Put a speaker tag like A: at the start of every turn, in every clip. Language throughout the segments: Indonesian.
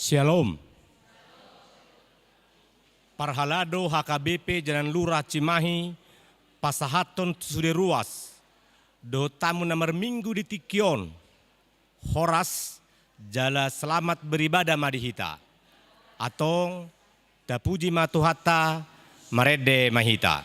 A: Shalom. Parhalado HKBP Jalan Lurah Cimahi, pasahaton sudah ruas. Do tamu nomor minggu di Tikion, Horas, jala selamat beribadah madihita. Atong, tapuji matuhata, marede mahita.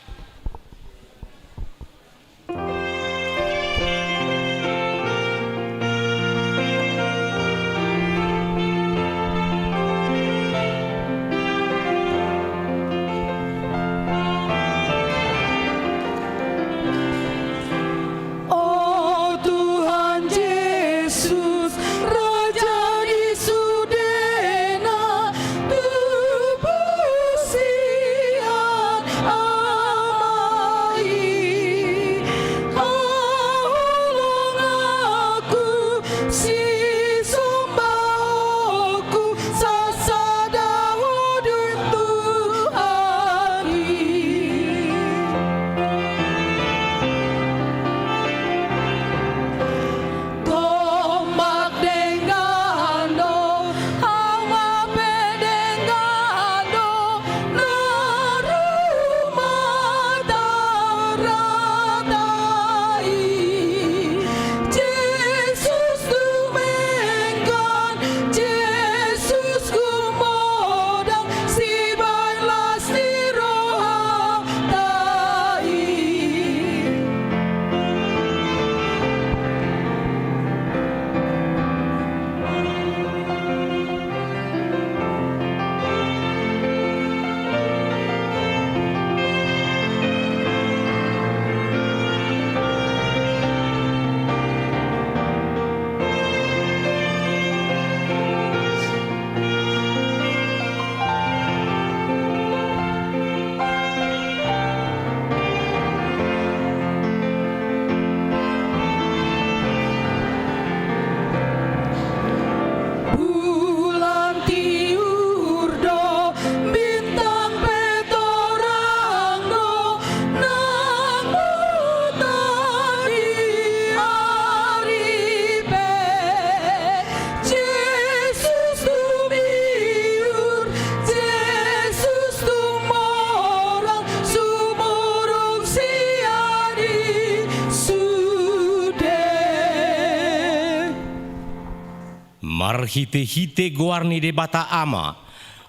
A: Marhite-hite goarni de bata ama,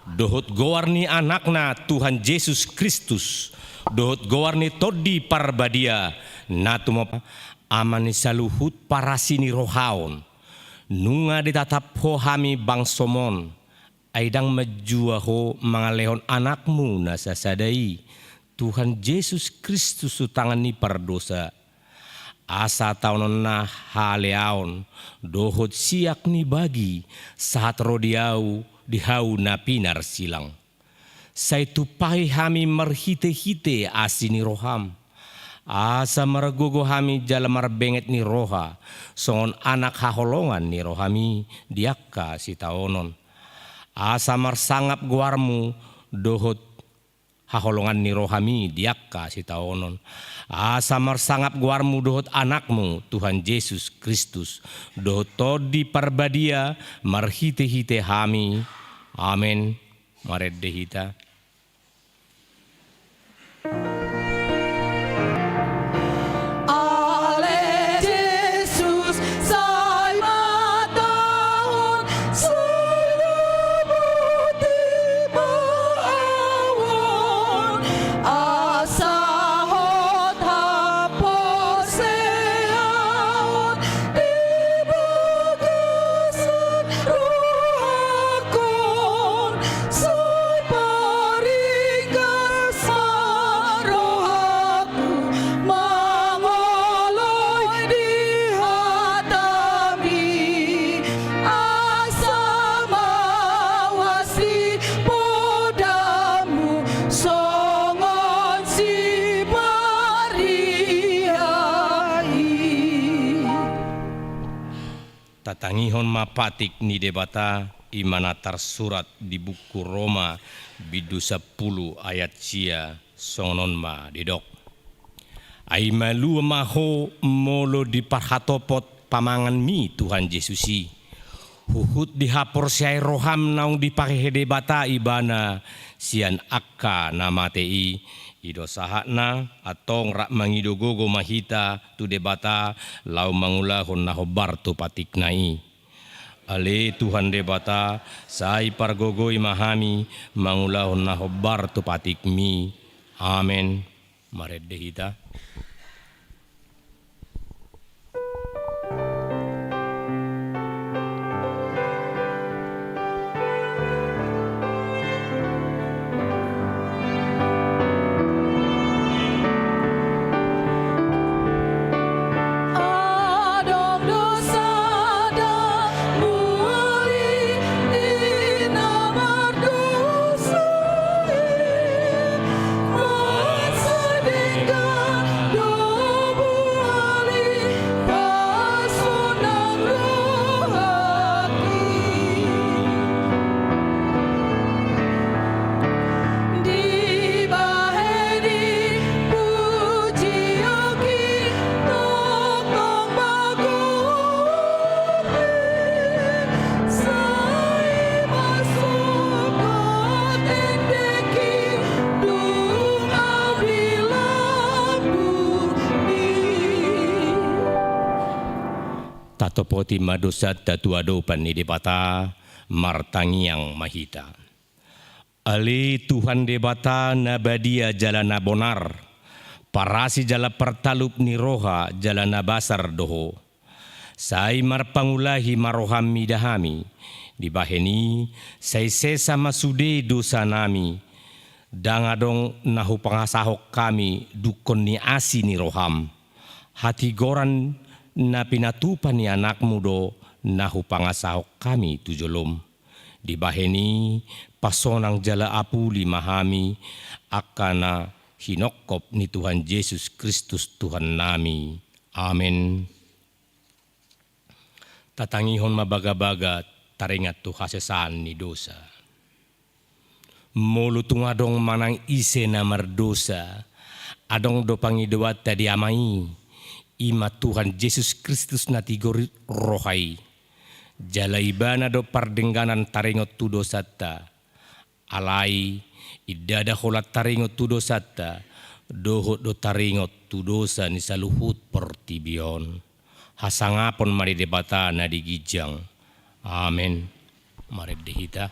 A: dohot goarni anakna Tuhan Yesus Kristus, dohot goarni todi parbadia, natuma amani saluhut parasini rohaon, nunga ditatap ho hami bangsomon, aidang majua ho mangalehon anakmu nasasadai, Tuhan Yesus Kristus utangani pardosa. Asa taunon na haleaon, dohot siak ni bagi, saat rodiau dihau na pinar silang. Saitu pahi hami marhite-hite asini roham. Asa maragogo hami jala marbenget ni roha, songon anak haholongan ni rohami diakka si taonon. Asa marsangap guarmu, dohot haholongan ni rohami diakka si taonon. Asa marsangap guarmu dohot anakmu Tuhan Yesus Kristus, dohot todi parbadia marhite-hite hami. Amen. Marede hita. Tatangihon mapatik ni debata imanatar surat di buku Roma bidu 10 ayat cia songon ma didok. Ai malu maho molo di parhatopot pamangan mi Tuhan Yesusi. Huhut dihapor siay roham naung dipake bata ibana sian akka nama tei ido sahakna atong rak mangidogogo mahita tu debata lau mangulahon nahobar tu patiknai. Ale Tuhan debata sai pargogoi mahami mangulahon nahobar tu patikmi. Amen. Mari dehita. Tatopoti madosat datuado panidebata martangiang mahita. Ali Tuhan debata nabadia jalana bonar, parasi jala pertalup ni roha jalana basar doho. Sai marpangulahi maroham midahami, dibaheni sai sesa masude dosa nami, dangadong nahu pangasahok kami dukon ni asi ni roham. Hati goran na pinatupan ni anak mudo nahu pangasahok kami tujolom. Dibaheni pasonang jala apuli mahami akana hinokop ni Tuhan Yesus Kristus Tuhan nami. Amen. Tatangihon mabaga-baga taringat tu hasesan ni dosa. Mulutung adong manang ise na mardosa, adong do pangidawat tadi amai. Ima Tuhan Yesus Kristus na tigor rohai. Jala ibana do pardengganan taringot tu dosata. Alai idada holat taringot tu dosata. Dohot do taringot tu dosa ni saluhut pertibion. Hasangapon mari debata na digijang. Amen. Mari dehita.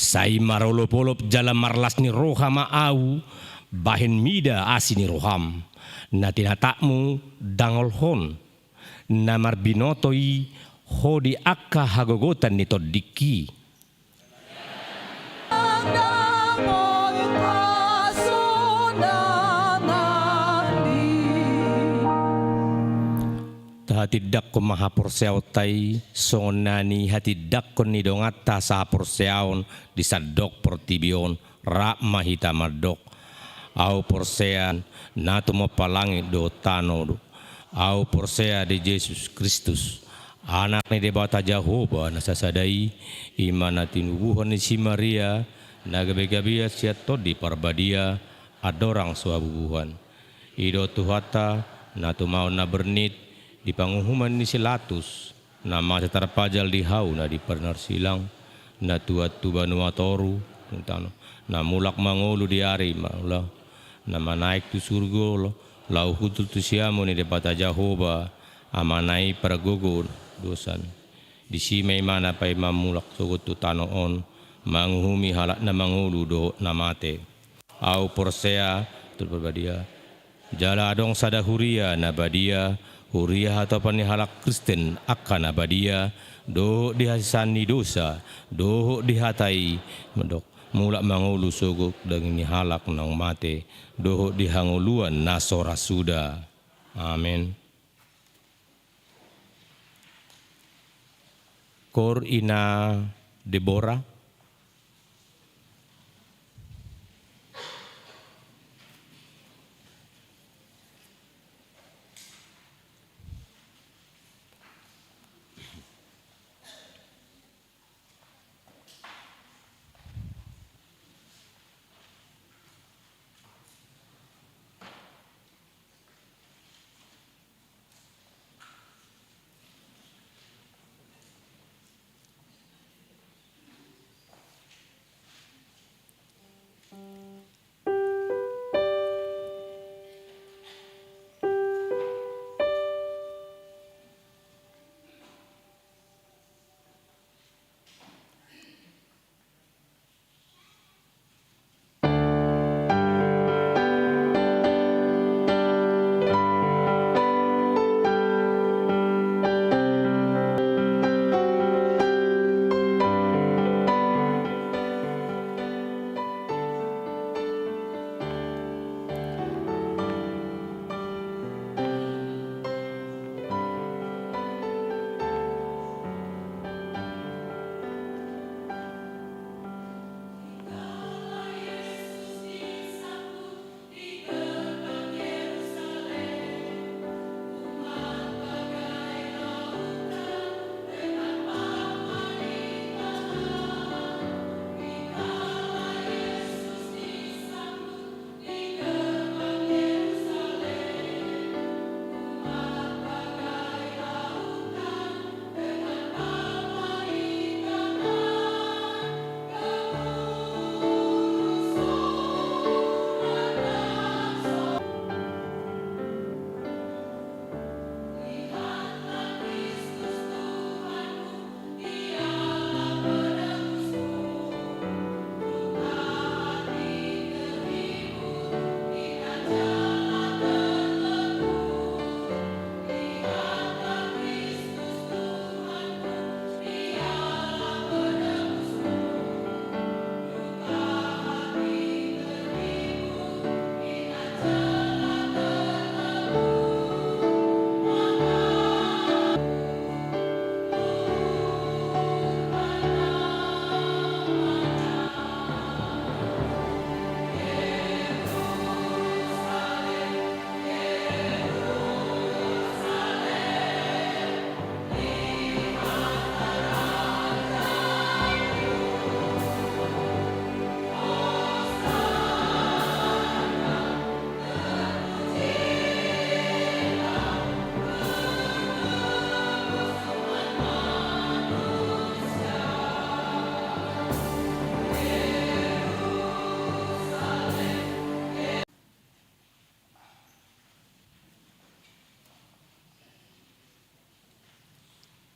A: Sai marolop-olop jala marlas ni roha ma'au bahen mida asi ni roham na tinatakmu dangol hon na marbinotoi hodi akka hagogotan ni todiki. Hatidak ko mahapurseaw tay sonani hatidak ko ni dongata sa hapurseaon di sadok portibion ra mahita madok au porsean nato mapalangit do tano do au porsea di Yesus Kristus anak ni debata Jehovah nasasadai iman tinubuhan ni si Maria nagabe-gabiya siya to di parbadia adorang suabubuhan ido tuhata nato mau na bernit di panguhuman ni si Latus nama terpajal di hau na di pernar silang na tuat tu banua toru tano na mulak mangolu di ari maula na manaik tu surgo lo lau hutul tu siamo ni debata Jehovah amanai paragogo dosan di simai mana pai mamulak sogot tu tano on manguhumi halak na mangolu do na mate au porsea tu berbadia jala adong sada huria na badia huria atau pani halak Kristen akan abadia do dihasani dosa do dihatai mendok mulak mangulu sogok dengan ni halak nang mate do dihanguluan nasora suda amin. Kor ina Deborah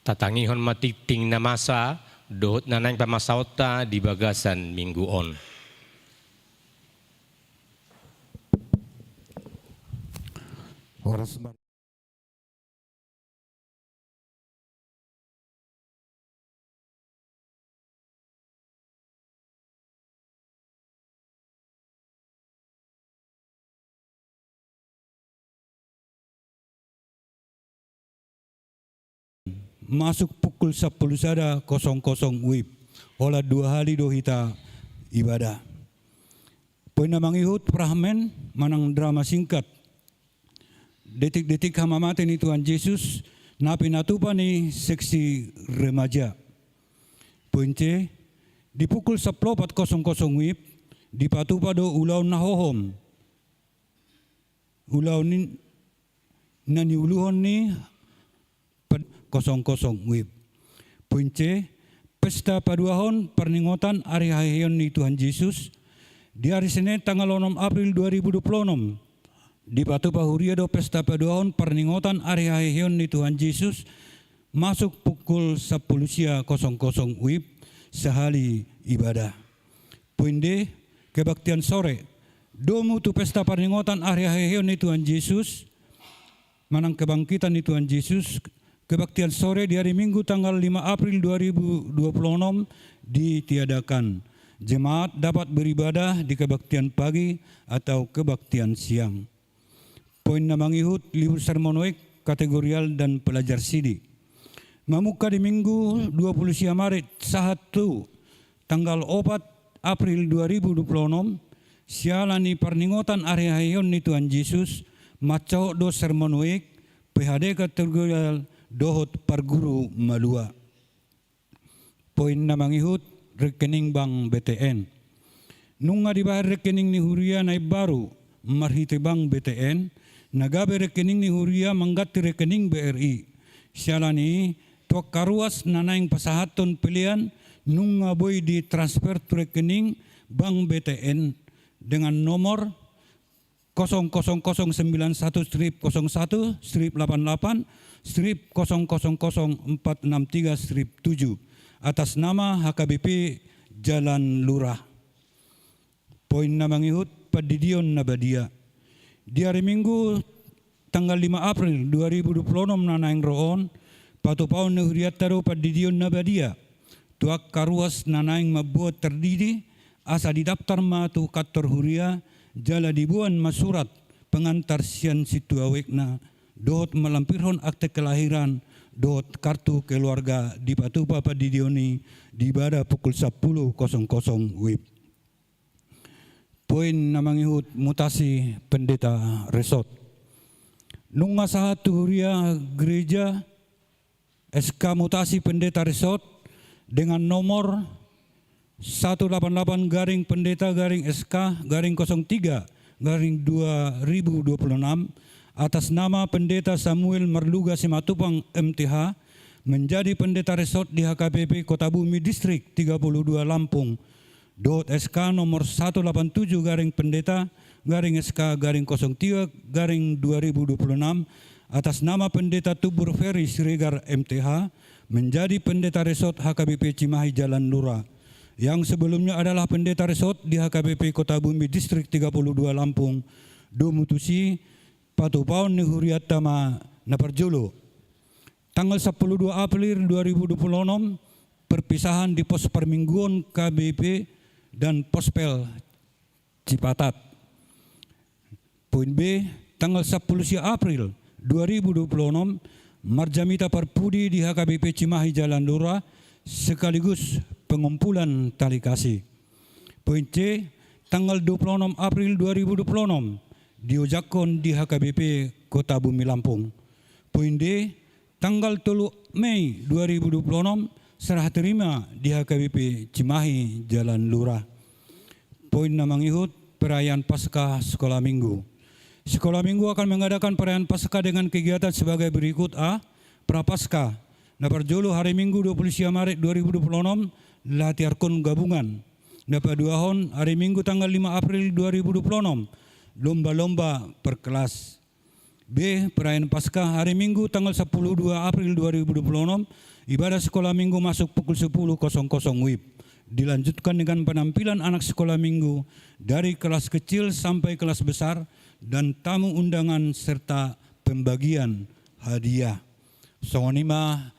A: tatangihon matiting na masa dohot na nang pamasauta di bagasan minggu on.
B: Oras masuk pukul 10.00 WIB. Olah 2 hari do kita ibadah. Poin mangihut prahmen manang drama singkat. Detik-detik hama mati ni Tuhan Yesus napi natupa ni seksi remaja. Poin C di pukul 10.40 WIB di patupa do ulau nahohom. Ulau ni nani uluhon ni WIB. Poin C, Pesta Paduahon Perninggotan Hari Hayon ni Tuhan Yesus di hari Senin tanggal 6 April 2026 di Patupa Huriado Pesta Paduahon Perninggotan Hari Hayon ni Tuhan Yesus masuk pukul 10.00 WIB sehari ibadah. Poin D, Kebaktian sore Domu tu Pesta Perninggotan Hari Hayon ni Tuhan Yesus Manang Kebangkitan ni Tuhan Yesus. Kebaktian sore di hari Minggu tanggal 5 April 2026 ditiadakan. Jemaat dapat beribadah di kebaktian pagi atau kebaktian siang. Poin na mangihut libur sermonoik, kategorial dan pelajar sidi. Mamuka di Minggu 20 Maret 1 tanggal 4 April 2026 sialani perninggotan Hari Hayon ni Tuhan Yesus macau do sermonoik PHD kategorial dohot parguru malua. Poin na mangihut rekening bank BTN. Nunga dibayar rekening ni Huria naik baru marhite bank BTN, nagabe rekening ni Huria menggati rekening BRI. Sialani tuak karuas nanaing pasahaton pilihan nunga boy di transfer tu rekening bank BTN dengan nomor 00001-88-0000463-7 atas nama HKBP Jalan Lurah. Poin na mangihut Padidion Nabadia. Di hari Minggu tanggal 5 April 2026 nanaing roon patupaon na huriataro Padidion Nabadia. Tuak karuas nanaing mabuat terdidi asa didaftar matu kantor huria jala dibuan masurat pengantar sian situawekna dohot melampirhon akte kelahiran dohot kartu keluarga di Patupa Padidioni di pada pukul 10.00 WIB. Poin na mangihut mutasi pendeta resort. Nunga satu huria gereja SK mutasi pendeta resort dengan nomor 188 garing pendeta garing SK garing 03 garing 2026 atas nama pendeta Samuel Merluga Simatupang MTH menjadi pendeta resort di HKBP Kota Bumi Distrik 32 Lampung. .SK nomor 187 garing pendeta garing SK garing 03 garing 2026 atas nama pendeta Tubur Ferry Siregar MTH menjadi pendeta resort HKBP Cimahi Jalan Lurah, yang sebelumnya adalah pendeta resort di HKBP Kota Bumi Distrik 32 Lampung, Domutusi, Patupaon ni Huriatama Naparjolo. Tanggal 12 April 2026, perpisahan di pos permingguan KBP dan Pospel Cipatat. Poin B, tanggal 10 April 2026, Marjamita Perpudi di HKBP Cimahi Jalan Lurah sekaligus pengumpulan tali kasih. Poin C, tanggal 26 April 2026 diojakon di HKBP Kota Bumi Lampung. Poin D, tanggal 3 Mei 2026 serah terima di HKBP Cimahi Jalan Lurah. Poin na mangihut perayaan Paskah Sekolah Minggu. Sekolah Minggu akan mengadakan perayaan Paskah dengan kegiatan sebagai berikut. A. Prapaskah Naparjolo hari Minggu 20 Maret 2026 latiarkon gabungan. Napaduahon hari Minggu tanggal 5 April 2026 lomba-lomba per kelas. B. Perayaan Paskah hari Minggu tanggal 10 April 2026 ibadah sekolah minggu masuk pukul 10.00 WIB. Dilanjutkan dengan penampilan anak sekolah minggu dari kelas kecil sampai kelas besar dan tamu undangan serta pembagian hadiah. Songonima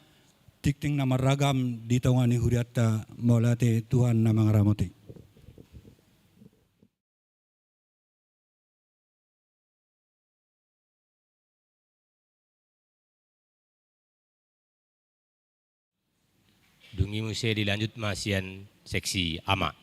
B: tikting nama ragam ditawani huriata molate Tuhan nama ngaramoti.
A: Dungi muse dilanjut masian seksi ama.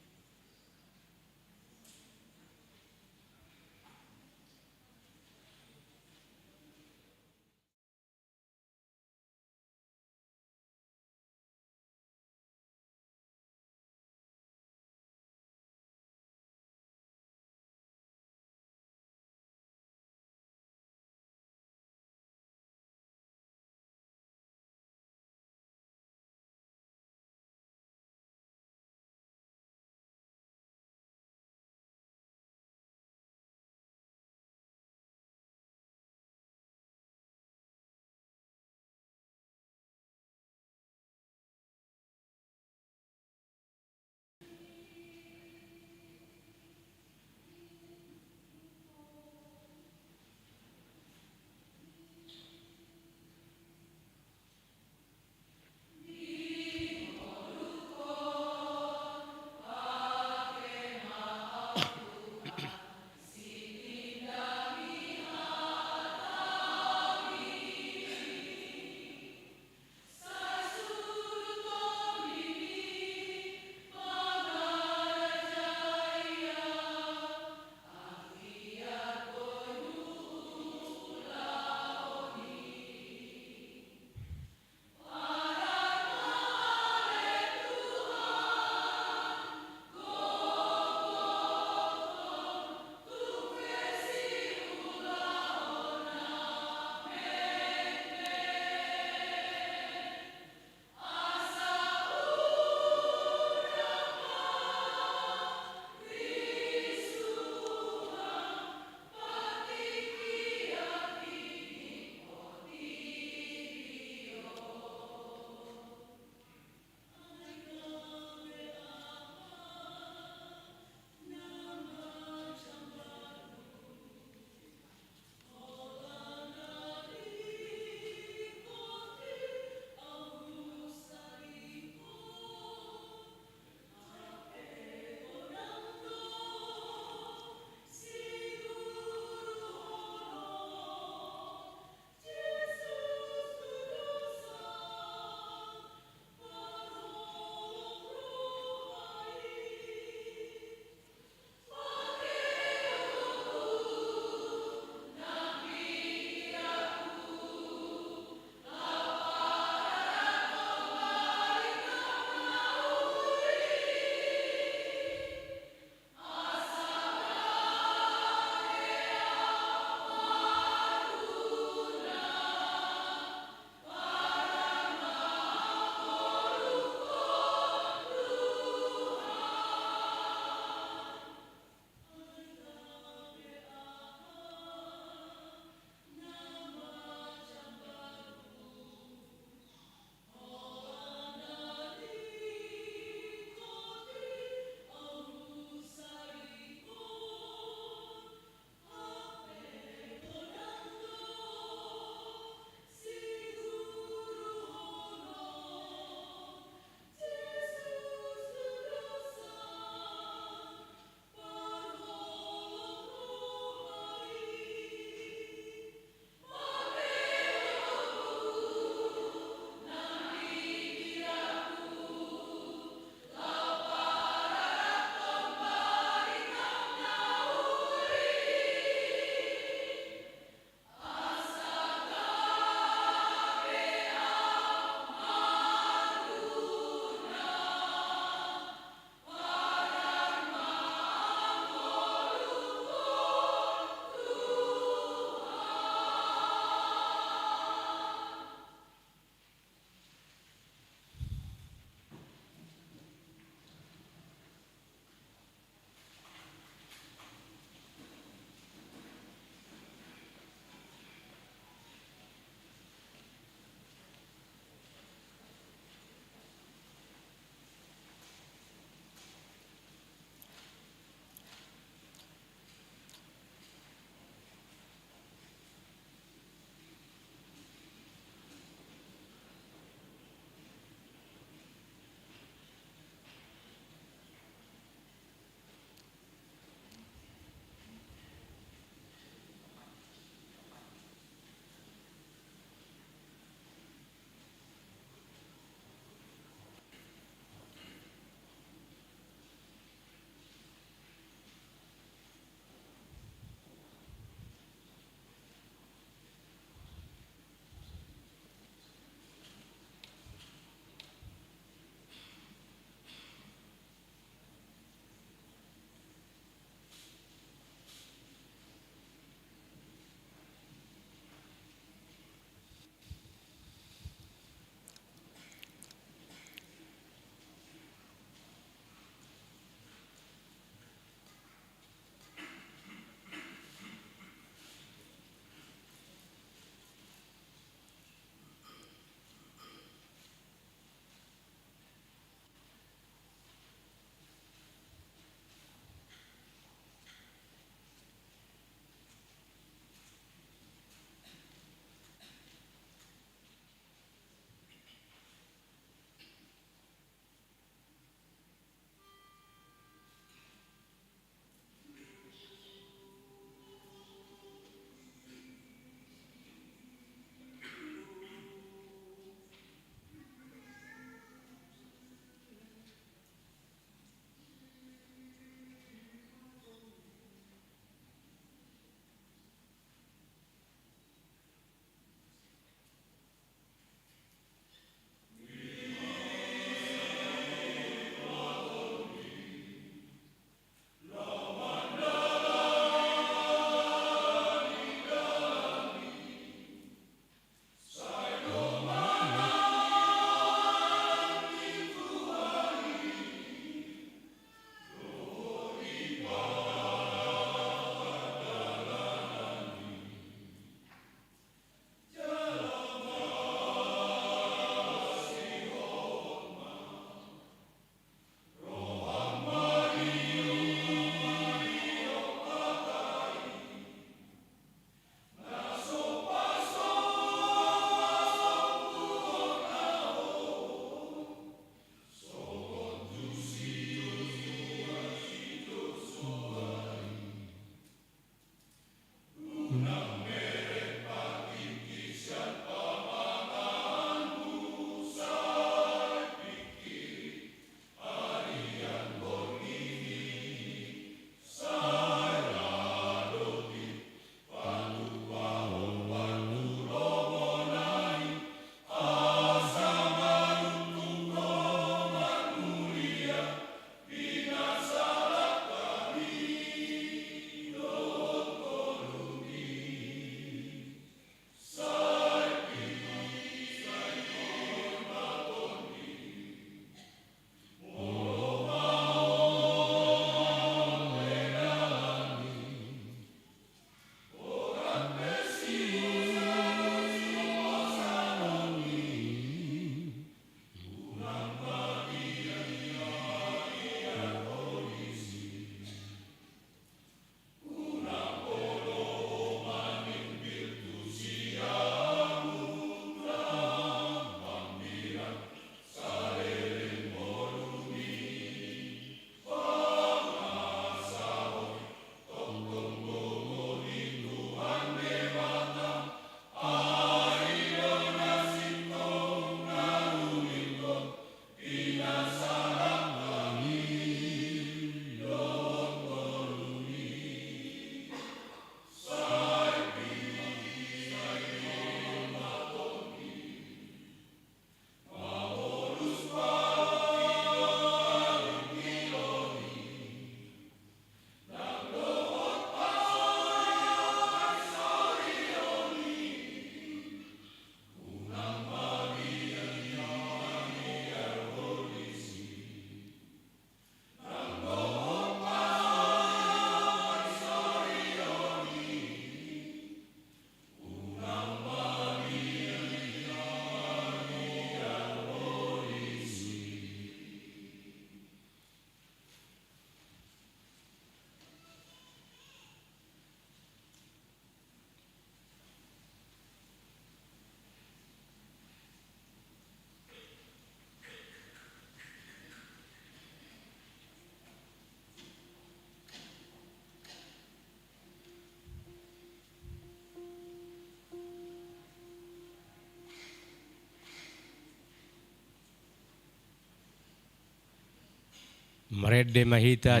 A: Merede Mahita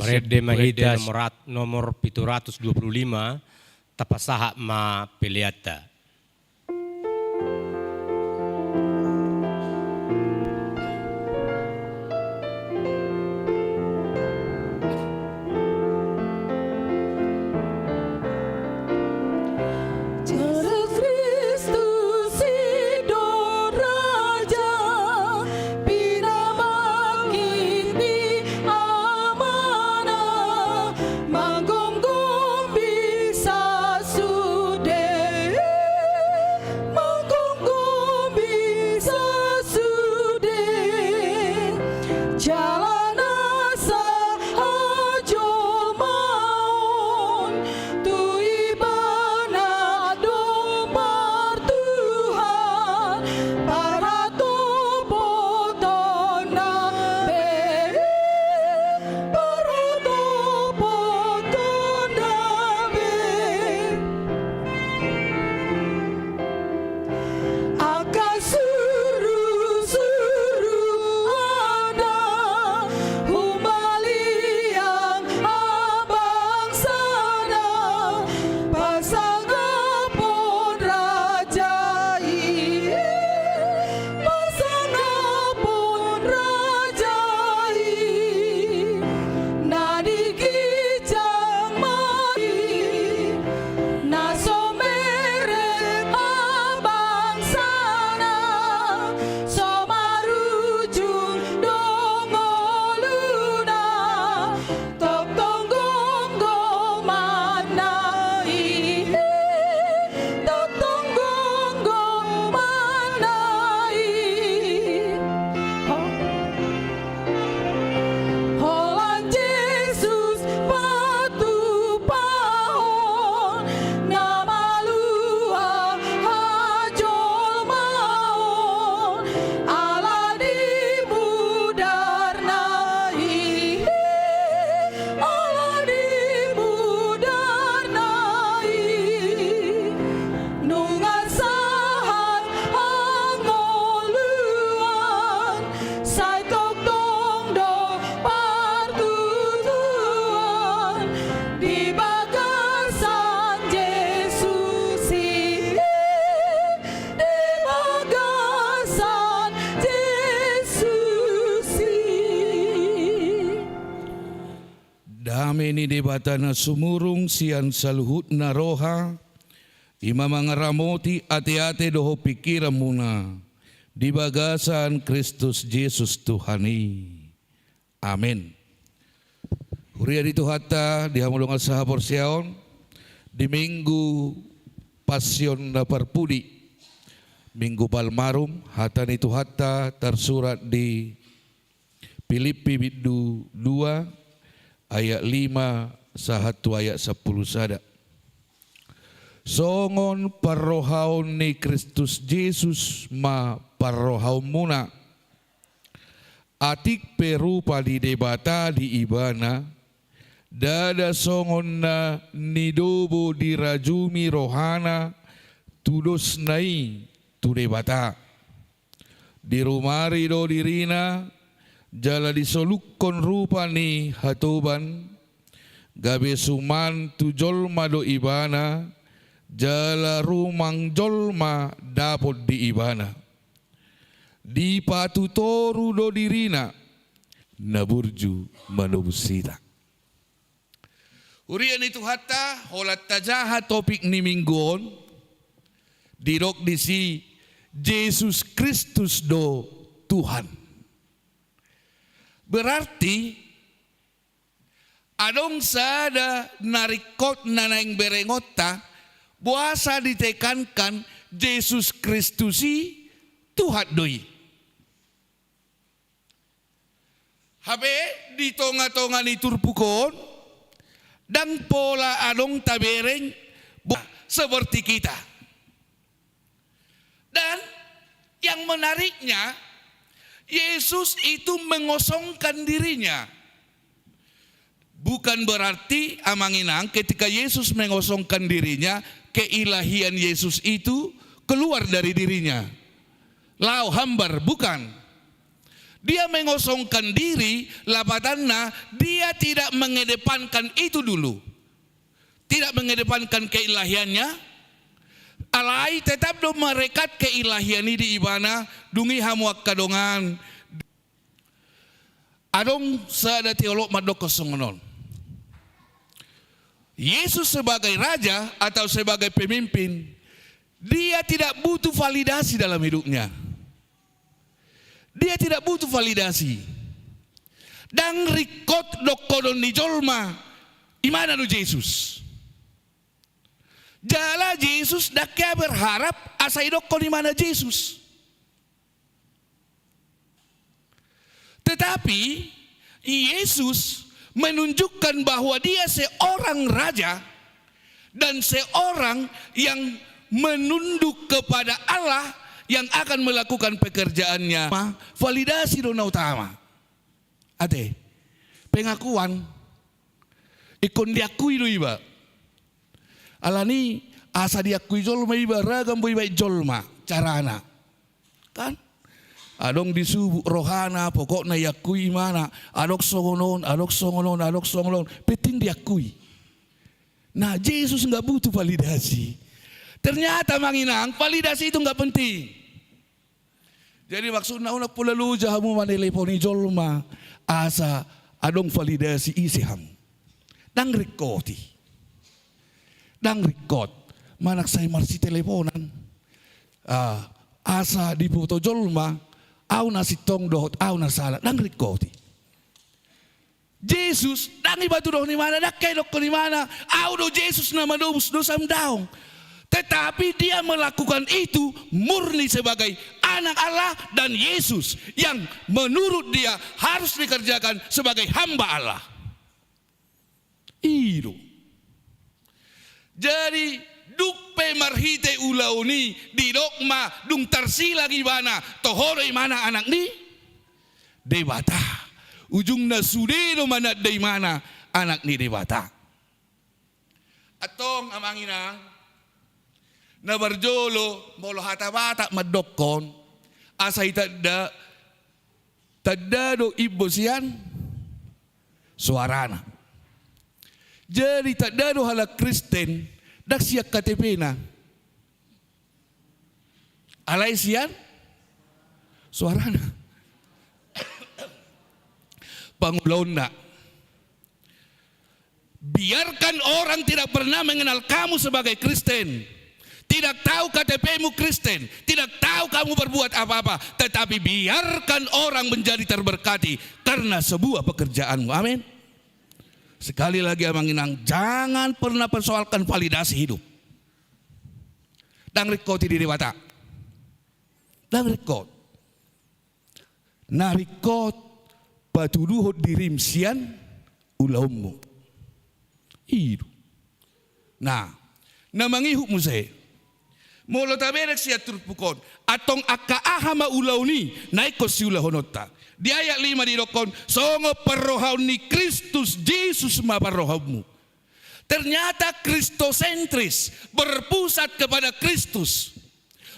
A: nomor 725 tapasaha ma peliata.
C: Dami ni debata na sumurong siyan sa luhut na roha, ima mga ramoti ati-ati doho pikiran muna, di bagasan Kristus Jesus Tuhani. Amen. Huria dito hata, dihamulungan sa haporsyaon, di minggu pasyon na parpudi, minggu palmarum, hata nito hata tersurat di Filipi 2 ayat 5 sahatu ayat 10 sada. Songon parohaon ni Kristus Jesus ma parohaon muna. Atik perupa di debata di ibana. Dada songon na nidobo dirajumi rohana tudos nai tu debata. Di rumari do dirina jala disolukon rupa ni hatoban, gabe suman tu jolma do ibana, jala rumang jolma dapot di ibana. Di patutoru do dirina, naburju manubusita. Urian itu hatta, holat tajaha topik ni mingguon, dirok di si Yesus Kristus do Tuhan. Berarti adong sada narikot na naing berengota buasa ditekankan Yesus Kristusi Tuhan doi. Habe di tonga-tonga ni turpukon dan pola adong tabereng seperti kita. Dan yang menariknya Yesus itu mengosongkan dirinya. Bukan berarti amanginang ketika Yesus mengosongkan dirinya, keilahian Yesus itu keluar dari dirinya. Lau hambar, bukan. dia mengosongkan diri, lapatannya dia tidak mengedepankan itu dulu. Tidak mengedepankan keilahiannya. Alai tetap do merekat keilahian di ibana dungi hamuak kadongan. Adong sada teolog madok kosongonon. Yesus sebagai raja atau sebagai pemimpin, dia tidak butuh validasi dalam hidupnya. Dia tidak butuh validasi. Dan rikot dokodon di jolma, imana do Yesus? Jala Yesus dak kaya berharap asai dokon imana Yesus. Tetapi Yesus menunjukkan bahwa dia seorang raja dan seorang yang menunduk kepada Allah yang akan melakukan pekerjaannya. Validasi dona utama. Ate, pengakuan ikon diakui do iba. Alani asa diakui jolma iba ragam iba jolma carana. Kan? Adong disubuh rohana pokoknya yakui mana. Adok songonon. Penting diakui. Nah Yesus nggak butuh validasi. Ternyata manginang validasi itu nggak penting. Jadi maksudnya unak pula lu jahamu maneleponi jolma asa adong validasi isi ham. Dang rekoti. Dang rekot. Manak saya marsi teleponan. Asa di foto jolma. Au nasi tong dohot au nasala. Dang rekoti. Yesus dang ibatu doh ni mana. Dak kay dok ni mana. Au do Yesus nama dosam daong. Tetapi dia melakukan itu murni sebagai anak Allah dan Yesus yang menurut dia harus dikerjakan sebagai hamba Allah. Itu. Jadi dupe marhite ulauni di dogma dung tarsila gimana tohoro imana anak ni debata ujungna sudeno mana de mana anak ni debata atong amangina na barjolo molo hatabata madokon asay tadda do ibosian suarana. Jadi tadda do hala Kristen dak siak KTP na alay sian suarana pangulon na. Biarkan orang tidak pernah mengenal kamu sebagai Kristen. Tidak tahu KTP-mu Kristen, tidak tahu kamu berbuat apa-apa, tetapi biarkan orang menjadi terberkati karena sebuah pekerjaanmu. Amin. Sekali lagi amanginang, jangan pernah persoalkan validasi hidup. Dan rekoti di dewata. Dan rekot. Nah rekot patuduhot dirimsian ulaumu. Itu. Nah, namangihuk mo saya. Molo taberek siya turpukon atong akaahama ulaw ni naikos si ulahonota. Di ayat 5 didokon songo parrohaw ni Kristus Jesus maparrohawmu. Ternyata kristosentris, berpusat kepada Kristus,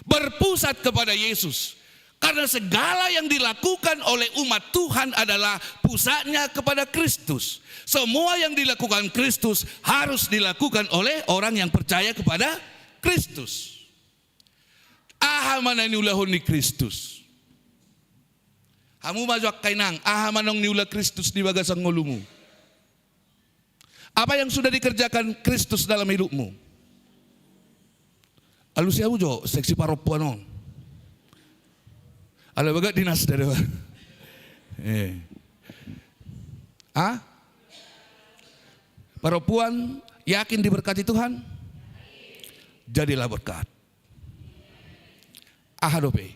C: berpusat kepada Yesus. Karena segala yang dilakukan oleh umat Tuhan adalah pusatnya kepada Kristus. Semua yang dilakukan Kristus harus dilakukan oleh orang yang percaya kepada Kristus. Aha mana niulahon ni Kristus. Hamu majak kainang, aha manong niulah Kristus di bagasang ngulumu. Apa yang sudah dikerjakan Kristus dalam hidupmu? Alusia ujo, seksi paropuanon. Ala bagat dinas dari apa? Paropuan yakin diberkati Tuhan? Jadilah berkat. Ahadope.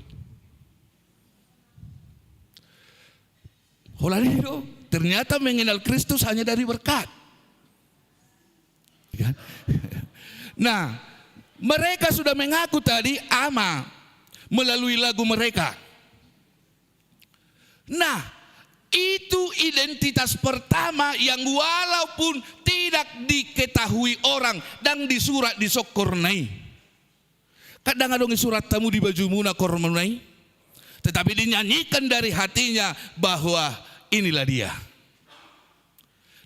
C: Holaliro, ternyata mengenal Kristus hanya dari berkat. Nah, mereka sudah mengaku tadi ama melalui lagu mereka. Nah, itu identitas pertama yang walaupun tidak diketahui orang dan disurat di Sokornai. Kadang adong surat tamu di bajumu na kormanai. tetapi dinyanyikan dari hatinya bahwa inilah dia.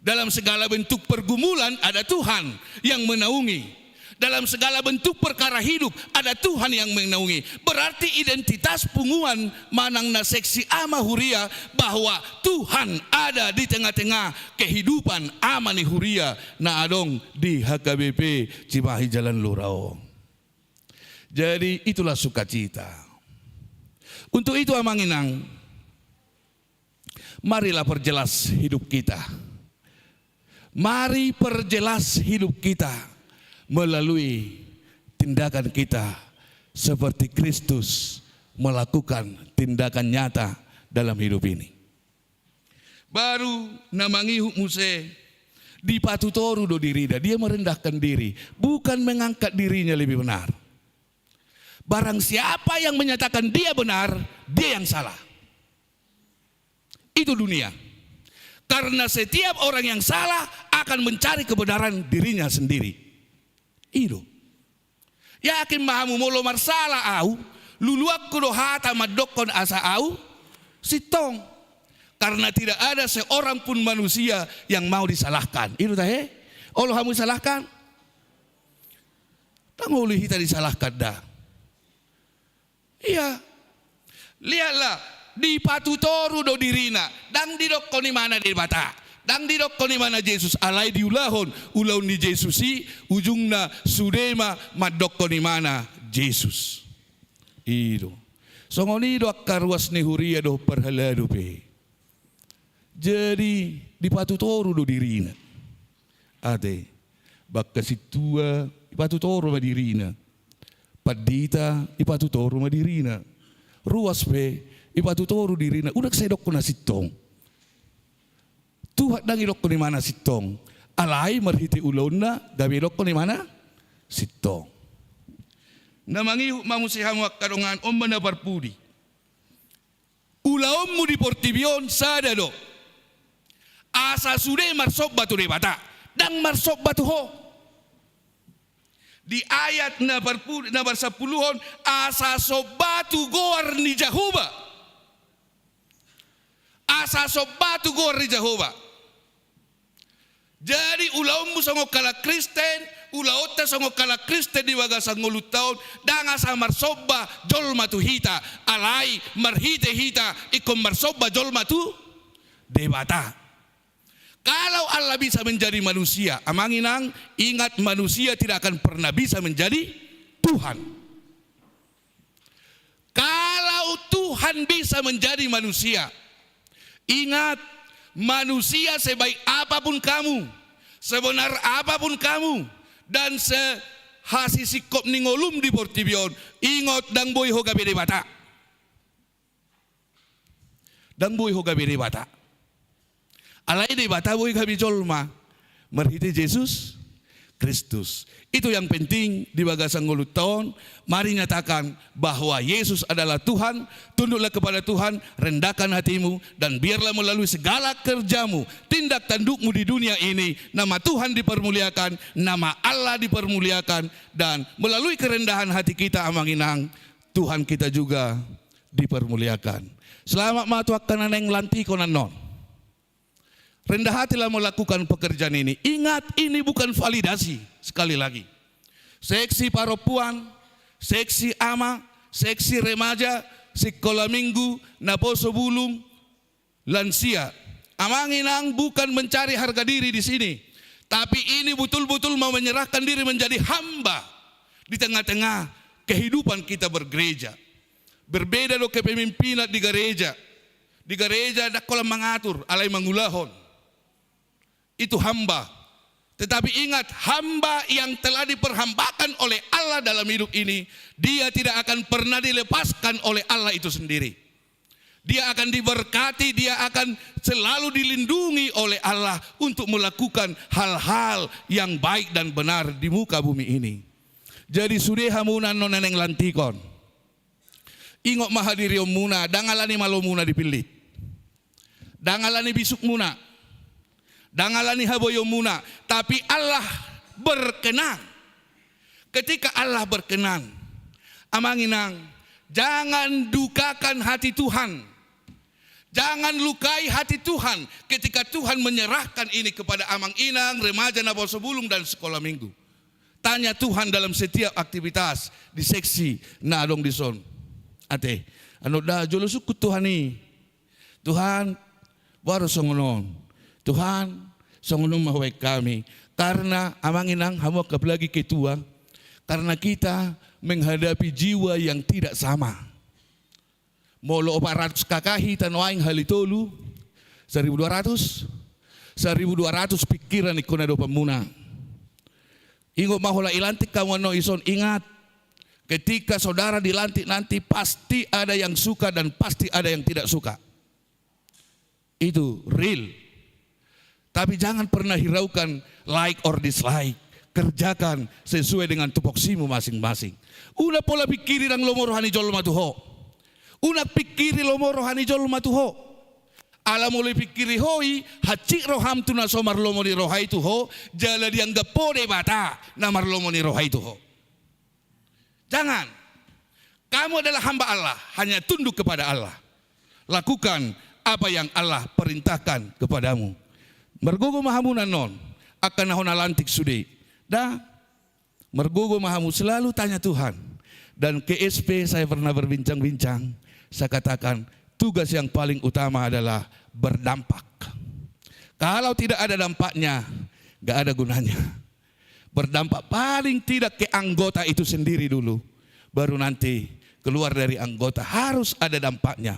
C: Dalam segala bentuk pergumulan ada Tuhan yang menaungi. Dalam segala bentuk perkara hidup ada Tuhan yang menaungi. Berarti identitas punguan manangna seksi ama huria bahwa Tuhan ada di tengah-tengah kehidupan amani huria na adong di HKBP Cimahi Jalan Lurao. Jadi itulah sukacita. Untuk itu amanginang, marilah perjelas hidup kita. Mari perjelas hidup kita melalui tindakan kita seperti Kristus melakukan tindakan nyata dalam hidup ini. Baru namangi Muse di patutoru do dirida, dia merendahkan diri, bukan mengangkat dirinya lebih benar. Barang siapa yang menyatakan dia benar, dia yang salah. Itu dunia. Karena setiap orang yang salah akan mencari kebenaran dirinya sendiri. Itu. Yakin mahamu molo marsala au, luluak kudo hata madokon asa au, sitong. Karena tidak ada seorang pun manusia yang mau disalahkan. Itu tahe. Allah hamu salahkan. Tangoli kita disalahkan dah. Iya. Lihatlah di patutoru do dirina, dang didok koni mana di bata. Dang didok koni mana Yesus alai diulahon ulaun di Yesusi ujungna sudema madok koni mana Yesus. Itu. Songoni do akaruas ni huria do perhaladu pe. Jadi di patutoru do dirina. Ade bakka situa di patutoru ma dirina. Padita di patutoru ma dirina. Ruas pe di patutoru dirina. Udah sedok kona sitong. Tuhan dang ilok ko ni mana sitong. Alay marhiti ulona gabi ilok ko ni mana sitong. Namangi mamusihamu karongan omba na parpudi. Ulaom mo di portibion sada do. Asa sude marsok batu de bata. Dang marsok batu ho. Di ayat na parpudi na barsapuluhon asa sobatu goar ni Jehovah. Asa sobatu goar ni Jehovah. Jadi ulaummu songo kala Kristen, ulaota songo kala Kristen di waga sangolut tahun, danga sa marsoba jolma tu hita, alai marhite hita, ikom marsoba jolma tu debata. Kalau Allah bisa menjadi manusia, amanginang ingat manusia tidak akan pernah bisa menjadi Tuhan. Kalau Tuhan bisa menjadi manusia, ingat manusia sebaik apapun kamu, sebenar apapun kamu, dan sehasi sikop ningolum di portibion, ingot dang boy hoga bede bata. Dang boy hoga bede bata. Alai de bata boy gabi jolma, merhiti Yesus Kristus. Itu yang penting di bagasan ngulut tahun. Mari nyatakan bahwa Yesus adalah Tuhan. Tunduklah kepada Tuhan, rendahkan hatimu, dan biarlah melalui segala kerjamu, tindak tandukmu di dunia ini, nama Tuhan dipermuliakan, nama Allah dipermuliakan, dan melalui kerendahan hati kita amanginang, Tuhan kita juga dipermuliakan. Selamat matuakan aneng lanti konanon. Rendah hatilah melakukan pekerjaan ini. Ingat, ini bukan validasi. Sekali lagi. Seksi perempuan, seksi ama, seksi remaja, sekolah minggu, naposo bulung, lansia. Amanginang bukan mencari harga diri di sini. Tapi ini betul-betul mau menyerahkan diri menjadi hamba di tengah-tengah kehidupan kita bergereja. Berbeda do kepemimpinan di gereja. Di gereja ada kolam mengatur, alai mangulahon. Itu hamba. Tetapi ingat, hamba yang telah diperhambakan oleh Allah dalam hidup ini, dia tidak akan pernah dilepaskan oleh Allah itu sendiri. Dia akan diberkati, dia akan selalu dilindungi oleh Allah untuk melakukan hal-hal yang baik dan benar di muka bumi ini. Jadi sudeha muna noneneng lantikon. Ingok mahadiri muna, dangalani malo muna dipilih. Dangalani bisuk muna. Dangalani haboyo muna, tapi Allah berkenan. Ketika Allah berkenan, amanginang Jangan dukakan hati Tuhan. Jangan lukai hati Tuhan ketika Tuhan menyerahkan ini kepada amang inang, remaja Naposo Bulung dan sekolah minggu. Tanya Tuhan dalam setiap aktivitas di seksi nadong di son. Ate, anu dah jolo suku Tuhan ni. Tuhan baru songonon. Tuhan songonon mahwai kami. Karena amang inang hamu kapelagi ketua. Karena kita menghadapi jiwa yang tidak sama. Molo 400 kakahi tanwaing halitolu 1200 pikiran ikon do pamuna. Ingo mahola ilantik kamu no ison, ingat ketika saudara dilantik nanti pasti ada yang suka dan pasti ada yang tidak suka. Itu real. Tapi jangan pernah hiraukan like or dislike. Kerjakan sesuai dengan tupoksimu masing-masing. Una pola pikiri dan lomo rohani jol matuho. Una pikiri lomo rohani jol matuho. Ala mulai pikiri hoi hacik roham tu na somar lomo ni rohai tu ho. Jala dianggap pode bata namar lomo ni rohai tu ho. Jangan. Kamu adalah hamba Allah. Hanya tunduk kepada Allah. Lakukan apa yang Allah perintahkan kepadamu. Mergogo mahamunan non. Akan nahona lantik sudi. Dah. Mergogo mahamu selalu tanya Tuhan. Dan ke SP saya pernah berbincang-bincang. Saya katakan tugas yang paling utama adalah berdampak. Kalau tidak ada dampaknya, gak ada gunanya. Berdampak paling tidak ke anggota itu sendiri dulu. Baru nanti keluar dari anggota harus ada dampaknya.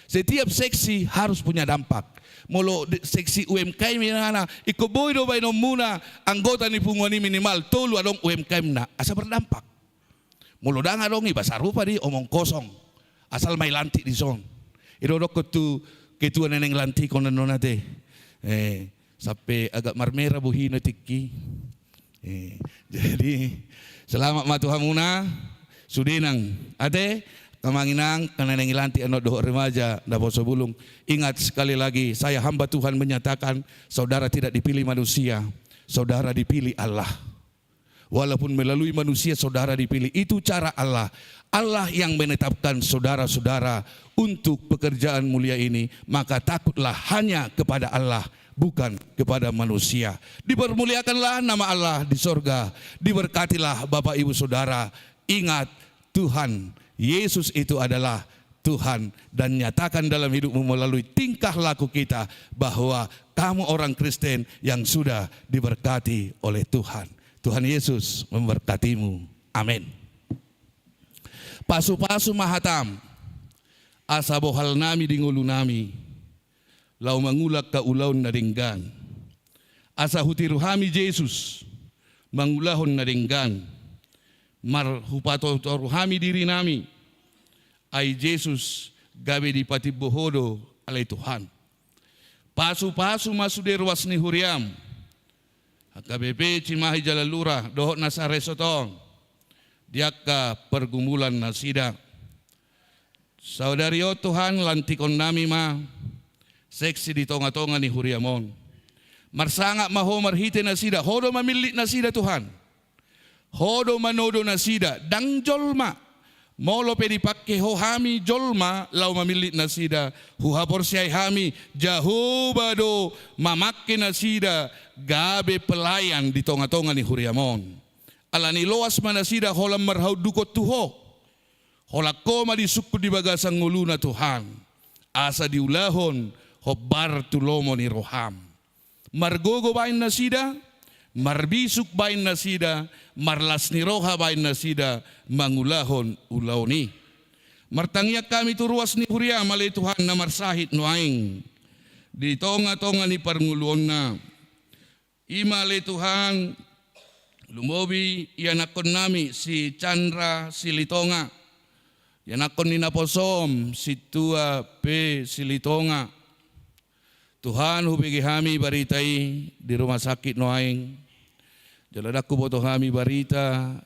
C: Setiap seksi harus punya dampak. Molo seksi UMKM na ikoboy do bay no muna anggota ni pungoni minimal tolu adong UMKM na asa berdampak. Molo danga dong ibasa rupa di omong kosong. Asal may lantik di son. Idodok ko tu ketua neneng lantik ko nanon nate. Sampai agak marmera buhino tiki. Jadi selamat matuhamuna sudinang ate kamanginang kaneneng lantik ano doh remaja Naposo Bulung. Ingat sekali lagi saya hamba Tuhan menyatakan saudara tidak dipilih manusia, saudara dipilih Allah. Walaupun melalui manusia saudara dipilih, itu cara Allah. Allah yang menetapkan saudara-saudara untuk pekerjaan mulia ini. Maka takutlah hanya kepada Allah, bukan kepada manusia. Dipermuliakanlah nama Allah di sorga. Diberkatilah Bapak Ibu Saudara. Ingat Tuhan Yesus itu adalah Tuhan. Dan nyatakan dalam hidupmu melalui tingkah laku kita bahwa kamu orang Kristen yang sudah diberkati oleh Tuhan. Tuhan Yesus memberkatimu. Amin. Pasu-pasu mahatam. Asa bohal nami di ngulu nami. Lau mangulak ka ulaun na dinggan. Asa hutiruhami Yesus. Mangulahon na dinggan. Marhupato ruhami diri nami. Ay Yesus gabi di patibohodo alay Tuhan. Pasu-pasu masuderwas ni huriam. HKBP Cimahi Jalalura dohot nasa resotong diaka pergumulan nasida. Saudario Tuhan lantikon nami ma seksi di tonga-tonga ni huriamon. Marsangak maho marhite nasida hodo mamilit nasida Tuhan. Hodo manodo nasida dang jolma. Molo pe dipakke ho hami jolma lau mamilit nasida huhapor siai hami jahubado mamakke nasida gabe pelayan di tonga-tonga ni huriamon. Alani loas manasida holam marhau dukot tuho. Hola koma di suku di bagasang nguluna Tuhan. Asa diulahon hobar tulomo ni roham. Margogo bain nasida, marbisuk bain nasida, marlas ni roha bain nasida, mangulahon ulaoni. Martangyak kami turuas ni huriam alay Tuhan na marsahit nuaing. Di tonga-tonga ni parnguluon na. Imale Tuhan, lumobi yanakon nami si Chandra Silitonga. Yanakon ni Naposom si Tua P Silitonga. Tuhan hubigi kami baritai di rumah sakit noaing. Jaladaku boto kami barita.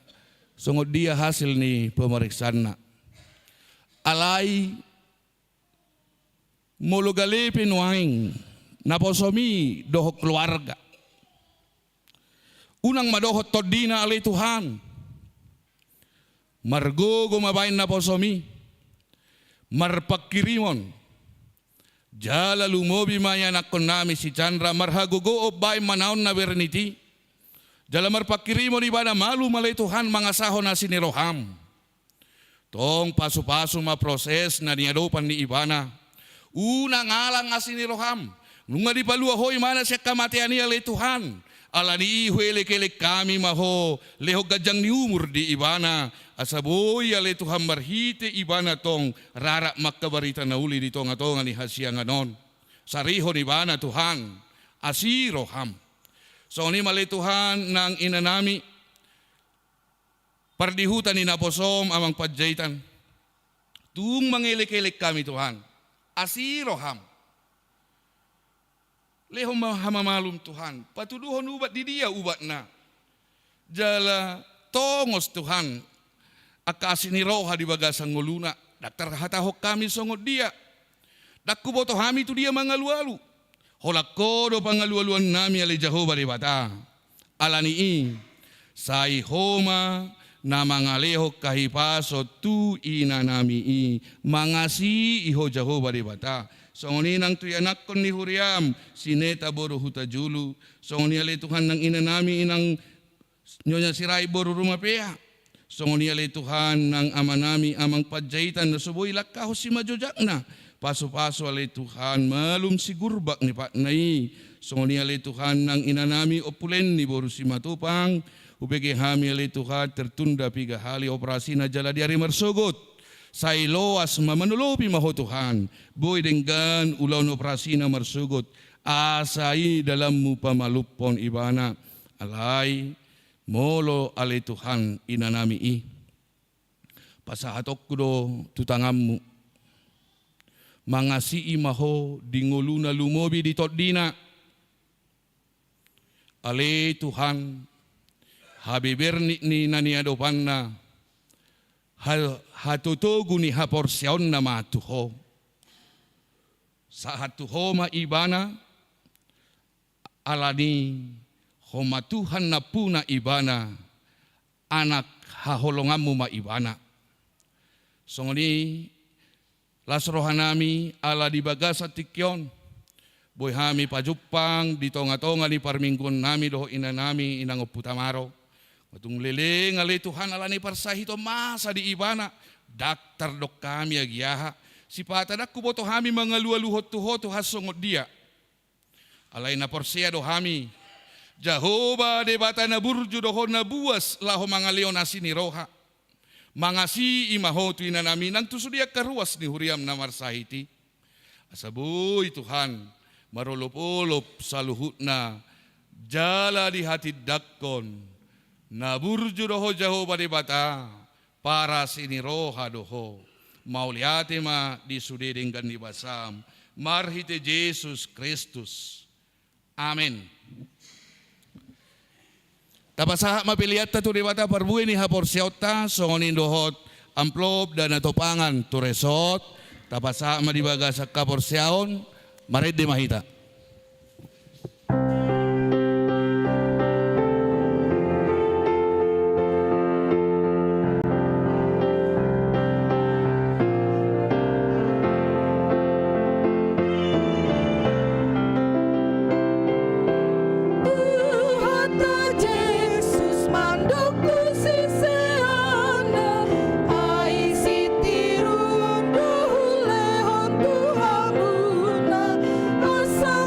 C: Sungguh dia hasil ni pemeriksaan na. Alay mulugalipin noaing. Naposomi doho keluarga. Unang madohot todina alay Tuhan. Margo gumabain na posomi. marpakirimon. Jala lumobi maya nakon nami si Chandra marhagogo bay manaon na berniti. Jala marpakirimon ibana malu malay Tuhan mga sahon na siniroham. Tong paso-paso maproses na niyadopan ni ibana. Una ngalang nga siniroham. Nung nga di paluahoy mana siya kamatian niya lay Tuhan. Ala ni ihuele-kelek kami maho leho gadyang ni umur di ibana. Asaboy alay Tuhan marhite ibana tong rarak makabarita na uli dito nga to nga ni hasya nga non. Sarihon ibana Tuhan asiroham. So ni malay Tuhan nang inanami pardihutan ni naposom amang padjaitan. Tung mangilik-ilik kami Tuhan asiroham. Leho hamamalum Tuhan, patuduhon ubat di dia ubat na. Jala tongos Tuhan, akasin ni roha di bagasang nguluna. Daktar hatahok kami songod dia. Dakkuboto hami tu dia mangalu-alu. Holak kodo pangalu-aluan nami ali Jehovah di bata. Alani sai homa na mangaleho kahipaso tu ina nami mangasi iho Jehovah di bata. Songoni nang tuy anak kon ni Huriam, sineta boru huta julu. Songoni alay Tuhan nang ina nami inang nyonya siray boru rumapea. Songoni alay Tuhan nang ama nami amang padjaitan na suboy lakaho si majojak na. Paso-paso alay Tuhan malum si gurbak ni patnai. Songoni alay Tuhan nang ina nami opulen ni boru si matupang. Upege hami alay Tuhan tertunda piga hali operasi na jala di hari marsugot. Say loas mamanulopi maho Tuhan. Boy denggan ulaw operasi na marsugot. Asai dalam mu pamalupon ibana. Alay molo alay Tuhan inanami pasahatok kudo tutangammu. Mangasi maho dinguluna lumobi di todina. Alay Tuhan habiberni ni naniadopan na. Hatutugu ni haporsyaon na matuho. Sa hatuho maibana, alani homatuhan na puna ibana, anak haholongamu maibana. Songoni, lasrohan nami ala di bagasa tikyon, boy hami pajupang, ditonga-tonga ni parmingkon nami doho ina nami inang oputamaro. Matung leleng alay Tuhan ala ni parsahito masa di ibana. Daktar dok kami agyaha. Si patadak kuboto hami mga lualuhot tuho hasongod dia. Alay na porsia do hami. Jehovah de bata na burju doho na buwas laho mga leon asini roha. Mga si imaho tuina namin ang tusudiak karuas ni Huriam na marsahiti. Asaboy Tuhan marolop-olop sa luhut na jala di hati dakon. Naburju doho Jehovah di bata para sini roha doho mauliate ma di sudedengkan di basam marhite Yesus Kristus. Amen. Tapasaha mapiliat tu di bata parbuin ni haporsiauta songonin dohot amplop dan atopangan turesot tapasaha ma di bagasa kaporsiaon marit di mahita.
D: Asa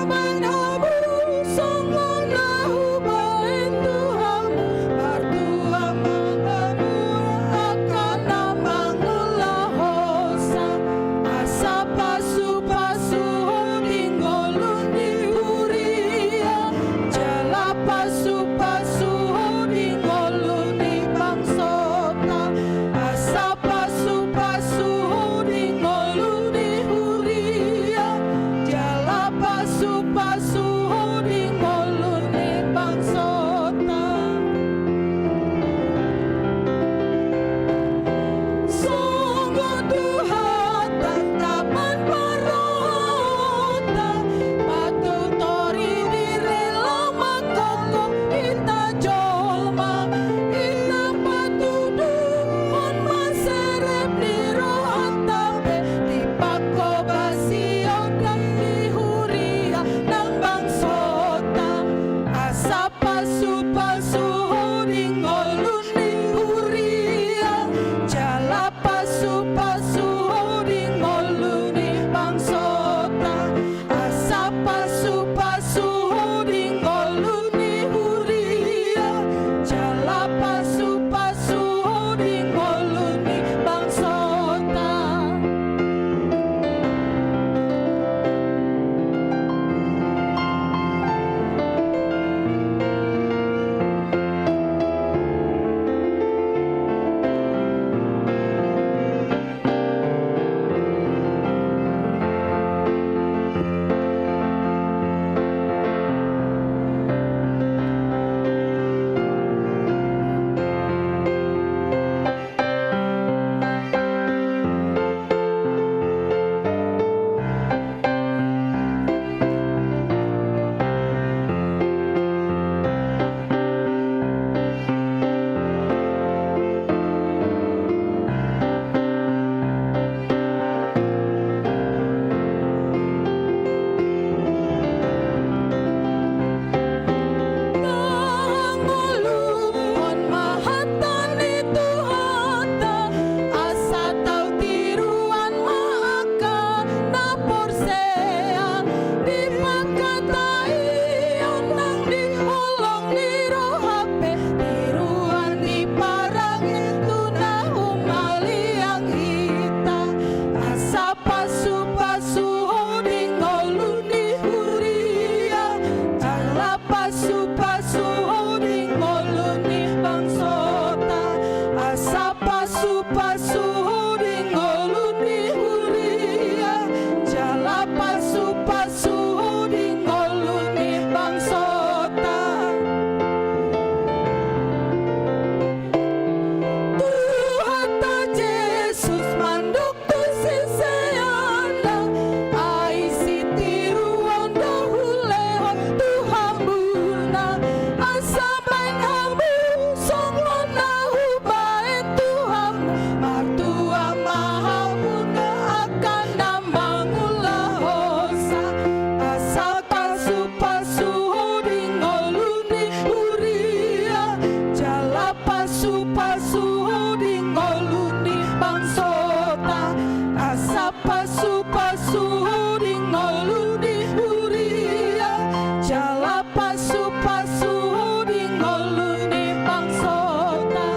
D: pasu-pasu ding ngoluni pangsota.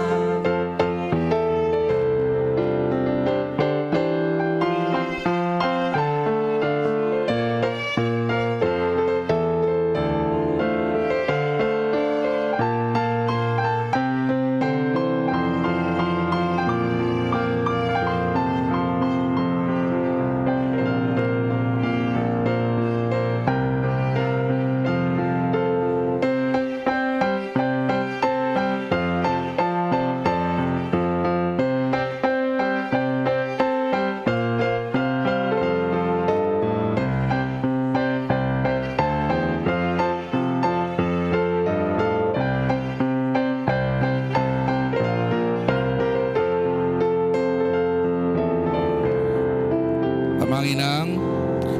C: Amanginang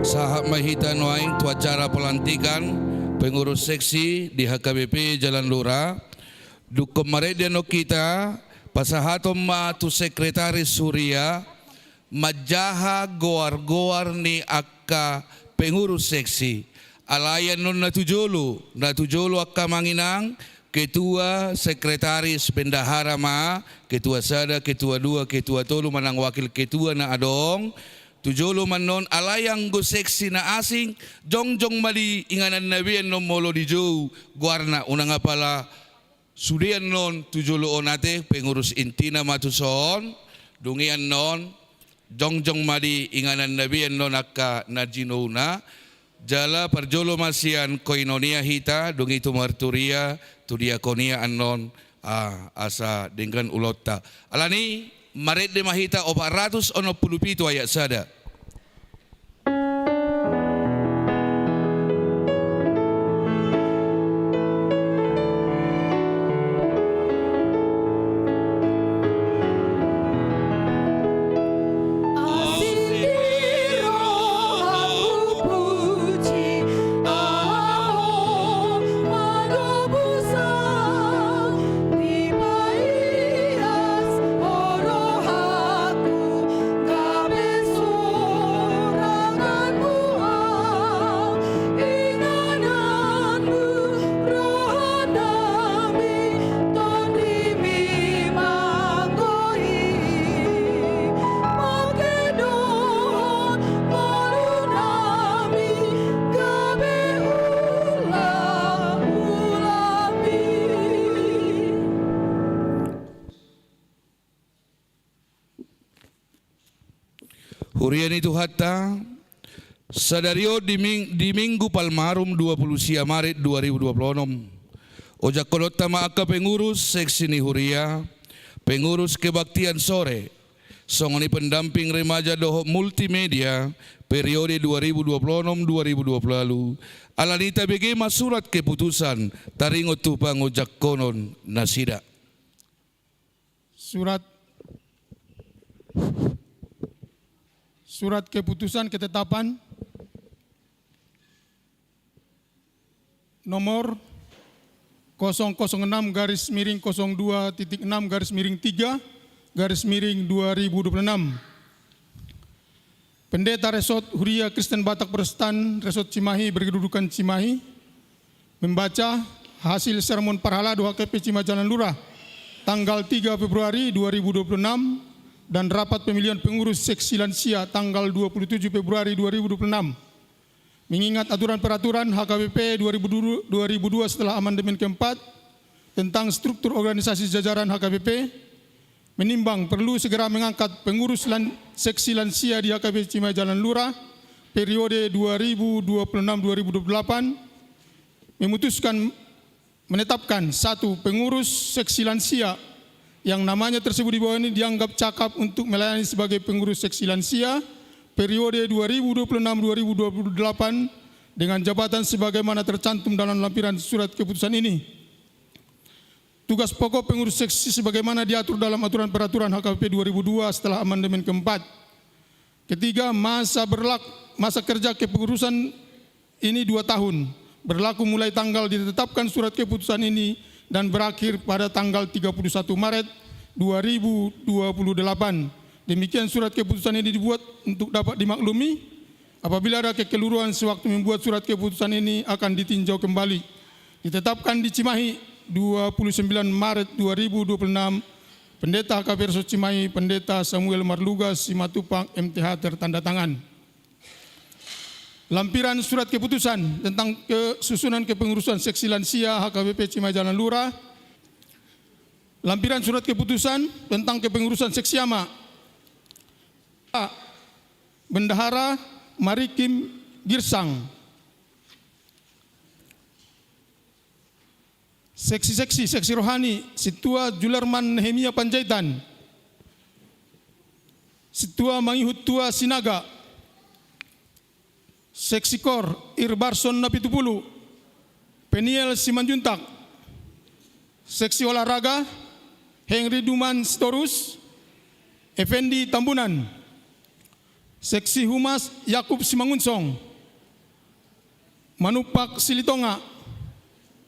C: sahak mahitan waing tu acara pelantikan pengurus seksi di HKBP Jalan Lura. Dukum marediano kita pasahatom ma tu sekretaris Surya majaha goar-goar ni akka pengurus seksi. Alayan non natujolo akka manginang ketua sekretaris bendahara ma ketua sada ketua dua ketua tolu manang wakil ketua na adong. Tujolo manon alayang go seksi na asing jongjong mali inganan nabian no molo di jo guarna unang pala sudian non tujolo onate pengurus intina matuson dungian non jongjong mali inganan nabian non akka najinona jala parjolo masian koinonia hita dungi tu marturia tu diakonia anon asa dengan ulota alani maret de mahita 467 ayat sada. Hurian itu hatta sadario di Minggu Palmarum 20 Maret 2026. Ojak kolota maaka pengurus seksi ni Huria, pengurus kebaktian sore, songoni pendamping remaja doho multimedia periode 2026-2020. Alanita begema surat keputusan taringot tupang ojak konon nasida.
E: Surat keputusan ketetapan nomor 006-02.6-3-2026. Pendeta Resort Huria Kristen Batak Protestan Resort Cimahi berkedudukan Cimahi membaca hasil sermon parhala HKBP Cimahi Jalan Lurah tanggal 3 Februari 2026 dan rapat pemilihan pengurus seksi lansia tanggal 27 Februari 2026. Mengingat aturan peraturan HKBP 2002 setelah amandemen keempat tentang struktur organisasi jajaran HKBP, menimbang perlu segera mengangkat pengurus seksi lansia di HKBP Cimahi Jalan Lurah periode 2026-2028, memutuskan menetapkan satu pengurus seksi lansia yang namanya tersebut di bawah ini dianggap cakap untuk melayani sebagai pengurus seksi lansia periode 2026-2028 dengan jabatan sebagaimana tercantum dalam lampiran surat keputusan ini. Tugas pokok pengurus seksi sebagaimana diatur dalam aturan peraturan HKBP 2002 setelah amandemen keempat. Ketiga, masa kerja kepengurusan ini 2 tahun, berlaku mulai tanggal ditetapkan surat keputusan ini dan berakhir pada tanggal 31 Maret 2028. Demikian surat keputusan ini dibuat untuk dapat dimaklumi. Apabila ada kekeliruan sewaktu membuat surat keputusan ini akan ditinjau kembali ditetapkan di Cimahi 29 Maret 2026, Pendeta HKBP Resort Cimahi, Pendeta Samuel Marluga Simatupang MTH tertanda tangan. Lampiran surat keputusan tentang susunan kepengurusan seksi lansia HKBP Cimahi Jalan Lurah. Lampiran surat keputusan tentang kepengurusan seksi ama. A. Bendahara Marikim Girsang. Seksi rohani Situa Julerman Nehemia Panjaitan, Situa Mangihut Tua Sinaga, Seksi Kor Irbarson Napitupulu, Peniel Simanjuntak, Seksi Olahraga Henry Duman Sitorus, Effendi Tambunan, Seksi Humas Yakub Simangunsong, Manupak Silitonga,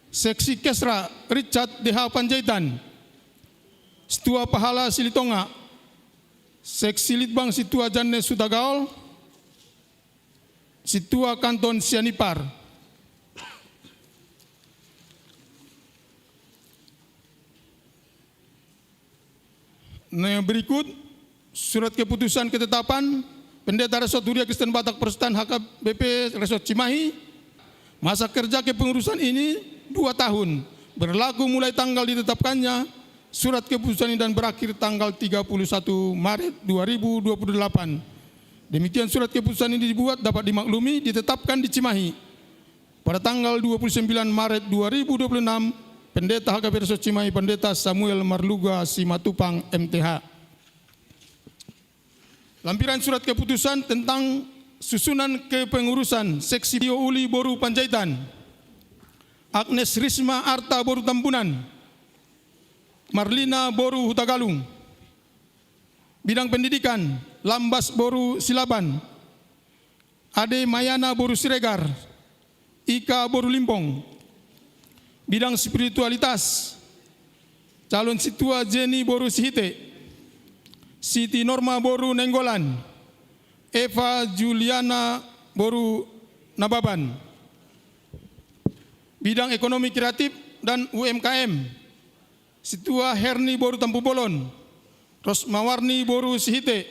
E: Seksi Kesra Richard DH Panjaitan, Situa Pahala Silitonga, Seksi Litbang Situa Janne Sutagaol, Situa Kanton Sianipar. Nah, berikut surat keputusan ketetapan Pendeta Resort Huria Kristen Batak Protestan HKBP Resort Cimahi. Masa kerja kepengurusan ini 2 tahun, berlaku mulai tanggal ditetapkannya surat keputusan ini dan berakhir tanggal 31 Maret 2028. Demikian surat keputusan ini dibuat dapat dimaklumi ditetapkan di Cimahi pada tanggal 29 Maret 2026, Pendeta HKBP Resort Cimahi, Pendeta Samuel Marluga Simatupang MTH. Lampiran surat keputusan tentang susunan kepengurusan seksi Dio Uli Boru Panjaitan, Agnes Risma Arta Boru Tambunan, Marlina Boru Hutagalung. Bidang pendidikan Lambas Boru Silaban, Ade Mayana Boru Siregar, Ika Boru Limpong. Bidang spiritualitas calon Situa Jenny Boru Sihite, Siti Norma Boru Nenggolan, Eva Juliana Boru Nababan. Bidang ekonomi kreatif dan UMKM, Situa Herni Boru Tampu Bolon, Rosmawarni Boru Sihite,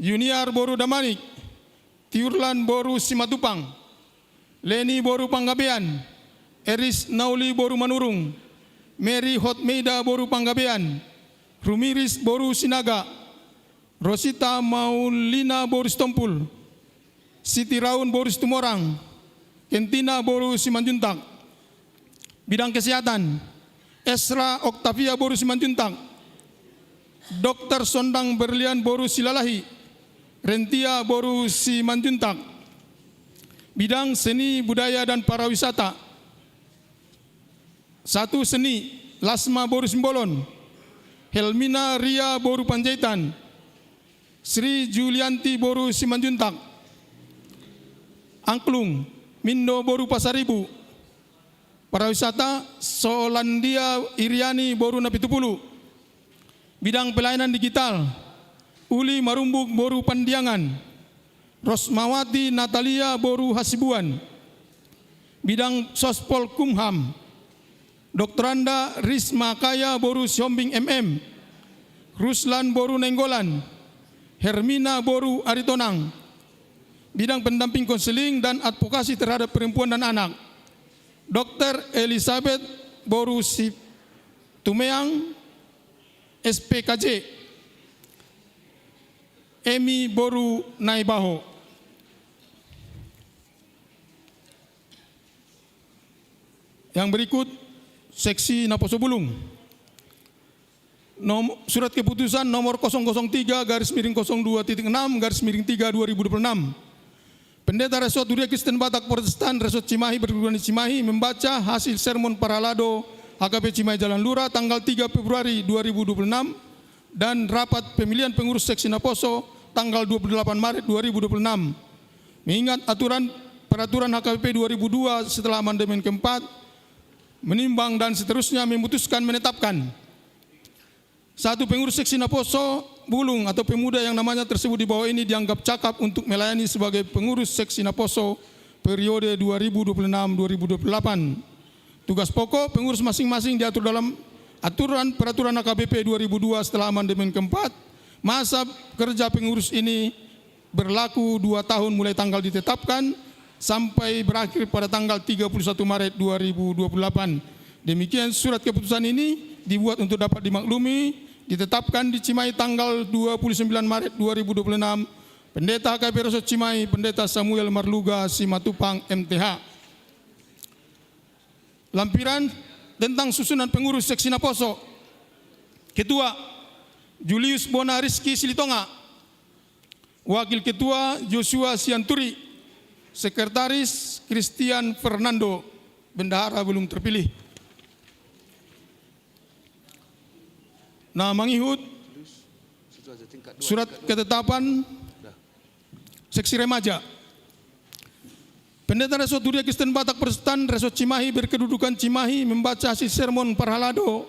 E: Junior Boru Damanik, Tiurlan Boru Simatupang, Leni Boru Panggabean, Eris Nauli Boru Manurung, Mary Hotmeida Boru Panggabean, Rumiris Boru Sinaga, Rosita Maulina Boru Stompul, Siti Raun Boru Tumorang, Kentina Boru Simanjuntak. Bidang kesehatan Esra Oktavia Boru Simanjuntak, Dr. Sondang Berlian Boru Silalahi, Rentia Boru Simanjuntak. Bidang seni budaya dan pariwisata 1. Seni Lasma Boru Simbolon, Helmina Ria Boru Panjaitan, Sri Julianti Boru Simanjuntak. Angklung Mindo Boru Pasaribu. Pariwisata Solandia Iriani Boru Napitupulu. Bidang pelayanan digital Uli Marumbuk Boru Pandiangan, Rosmawati Natalia Boru Hasibuan. Bidang Sospol Kumham Doktoranda Risma Kaya Boru Siombing MM, Ruslan Boru Nenggolan, Hermina Boru Aritonang. Bidang pendamping konseling dan advokasi terhadap perempuan dan anak, Dr. Elizabeth Boru Tumeang, SPKJ. Emi Boru Naibaho. Yang berikut seksi Naposo Bulung. Surat keputusan nomor 003/02.6/3/2026. Pendeta Resort Huria Kristen Batak Protestan Resort Cimahi berkedudukan di Cimahi membaca hasil sermon Paralado HKBP Cimahi Jalan Lurah tanggal 3 Februari 2026 dan rapat pemilihan pengurus seksi Naposo tanggal 28 Maret 2026. Mengingat peraturan HKBP 2002 setelah amandemen keempat, menimbang dan seterusnya memutuskan menetapkan 1. Pengurus seksi Naposo Bulung atau pemuda yang namanya tersebut di bawah ini dianggap cakap untuk melayani sebagai pengurus seksi Naposo periode 2026-2028. Tugas pokok pengurus masing-masing diatur dalam aturan peraturan AKBP 2002 setelah amandemen keempat. Masa kerja pengurus ini berlaku 2 tahun mulai tanggal ditetapkan sampai berakhir pada tanggal 31 Maret 2028. Demikian surat keputusan ini dibuat untuk dapat dimaklumi, ditetapkan di Cimahi tanggal 29 Maret 2026. Pendeta HKBP Resort Cimahi, Pendeta Samuel Marluga Simatupang MTH. Lampiran tentang susunan pengurus seksi Naposo. Ketua Julius Bona Rizky Silitonga. Wakil Ketua Joshua Sianturi. Sekretaris Christian Fernando. Bendahara belum terpilih. Nah, mengikut surat ketetapan seksi remaja. Pendeta Resort Duria Kristen Batak Persekutuan Resort Cimahi berkedudukan Cimahi membaca hasil sermon Parhalado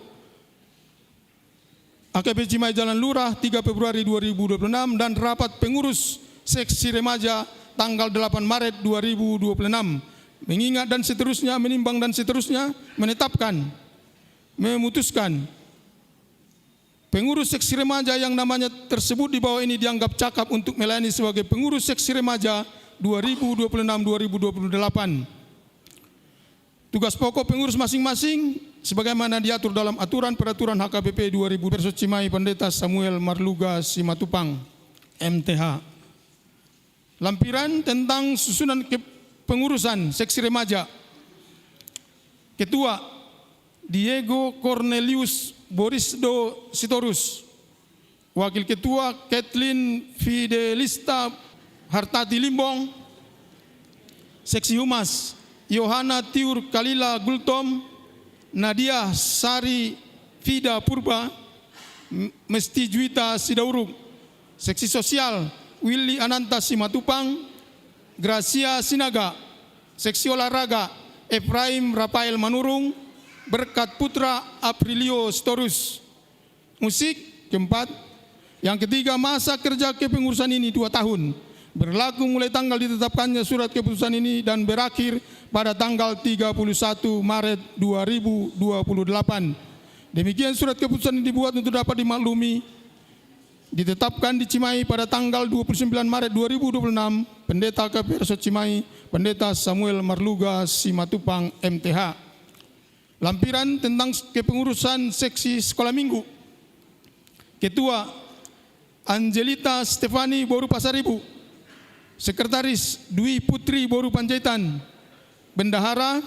E: AKBP Cimahi Jalan Lurah 3 Februari 2026 dan rapat pengurus seksi remaja tanggal 8 Maret 2026. Mengingat dan seterusnya, menimbang dan seterusnya, menetapkan, memutuskan pengurus seksi remaja yang namanya tersebut di bawah ini dianggap cakap untuk melayani sebagai pengurus seksi remaja 2026-2028. Tugas pokok pengurus masing-masing sebagaimana diatur dalam aturan peraturan HKBP 2000 Resort Cimahi Pendeta Samuel Marluga Simatupang MTH. Lampiran tentang susunan pengurusan seksi remaja. Ketua Diego Cornelius Borisdo Sitorus. Wakil Ketua Kathleen Fidelista Hartati Limbong. Seksi Humas Yohana Tiur Kalila Gultom, Nadia Sari Fida Purba, Mesti Juita Sidauruk. Seksi Sosial Willy Ananta Simatupang, Gracia Sinaga. Seksi Olahraga Efraim Rafael Manurung, Berkat Putra Aprilio Sitorus. Musik keempat. Yang ketiga, masa kerja kepengurusan ini 2 tahun. Berlaku mulai tanggal ditetapkannya surat keputusan ini dan berakhir pada tanggal 31 Maret 2028. Demikian surat keputusan ini dibuat untuk dapat dimaklumi, ditetapkan di Cimahi pada tanggal 29 Maret 2026. Pendeta HKBP Resort Cimahi, Pendeta Samuel Marluga Simatupang MTH. Lampiran tentang kepengurusan seksi sekolah minggu. Ketua Angelita Stefani Boru Pasaribu. Sekretaris Dwi Putri Boru Panjaitan. Bendahara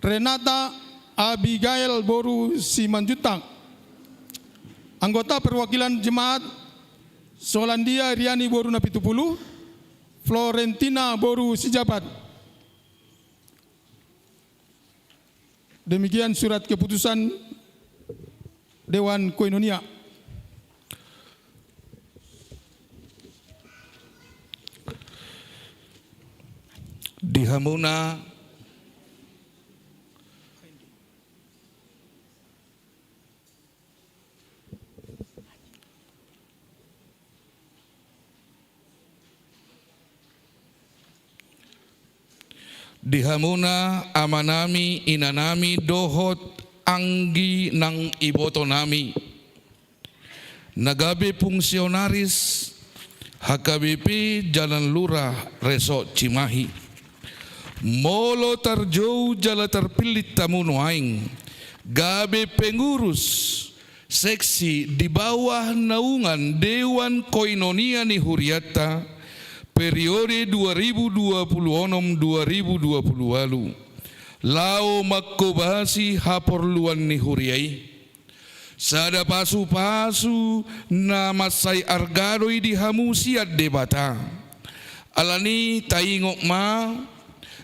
E: Renata Abigail Boru Simanjuntak. Anggota perwakilan jemaat Solandia Riani Boru Napitupulu. Florentina Boru Sijabat. Demikian surat keputusan Dewan Koinonia.
C: Dihamuna amanami inanami dohot anggi nang iboto nami nagabe fungsionaris HKBP Jalan Lurah Resort Cimahi. Molo tarjou jala terpilih tamuno aing gabe pengurus seksi di bawah naungan Dewan Koinonia ni Huriata periode 2026-2028 lao makkobasi haporluan ni Huriai sada pasu-pasu na masay argadoi di hamusiat debata alani taingok ma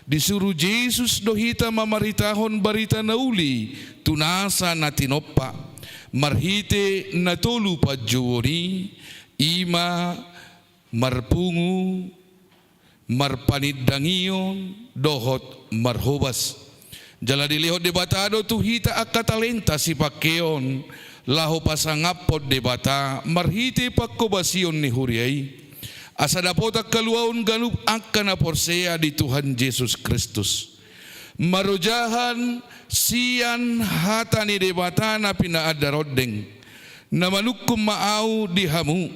C: disuruh Yesus dohita mamaritahon barita nauli tunasa na tinoppa marhite na tolu pajuri ima marpungu marpaniddangion dohot marhobas jala dilihot debatado tuhita akatalenta si pakeon laho pasangapod debata marhite pakkobasion ni Huriai asa dapat kaluaon ganup akan na porsea di Tuhan Yesus Kristus. marujahan sian hatani debatana pina adarodeng namanukum maau dihamu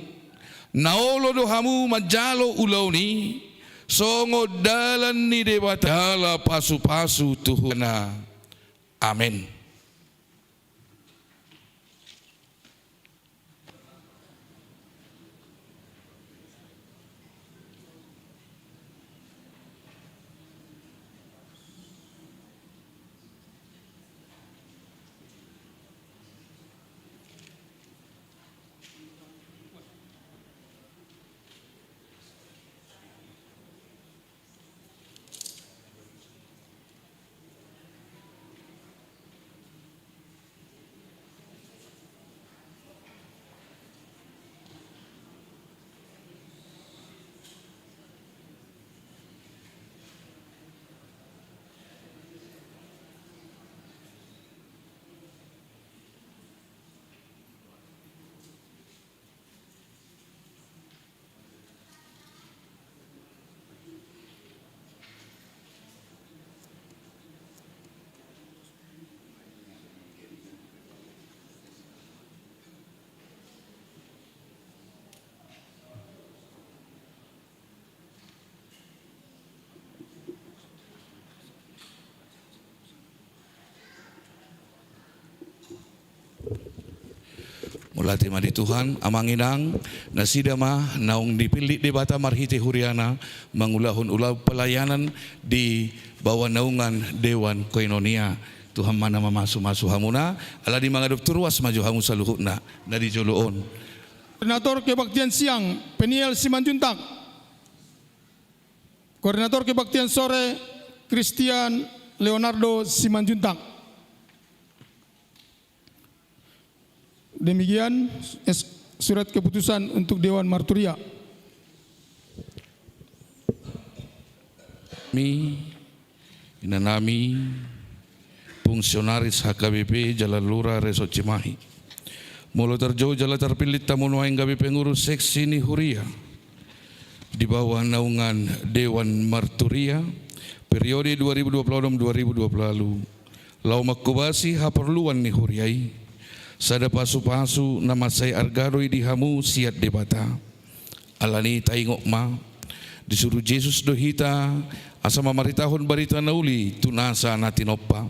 C: naolo dohamu majalo ulauni songo dalan ni debatala pasu-pasu Tuhana. Amin. Mulati madi Tuhan amanginang nasidama naung dipilih di bata marhiti huriana mangulahun ulah pelayanan di bawah naungan Dewan Koinonia. Tuhan mana mamasu-masu hamuna ala di mangadup turwas maju hamu saluhutna na di joloon.
E: Koordinator Kebaktian Siang Peniel Simanjuntak. Koordinator Kebaktian Sore Christian Leonardo Simanjuntak. Demikian surat keputusan untuk Dewan Marturia.
C: Inanami fungsionaris HKBP Jalan Lura Resort Cimahi. Mula terjauh jalan terpilih tamu nuaing gabi pengurus seksi ni Huria di bawah naungan Dewan Marturia periode 2026-2020 lalu. Lau makubasi haperluan ni Huriai. Sada pasu-pasu nama saya argaroi dihamu siat debata. Alani taingok ma disuruh Yesus dohita asa mamaritahon barita nauli tunasa natinopa.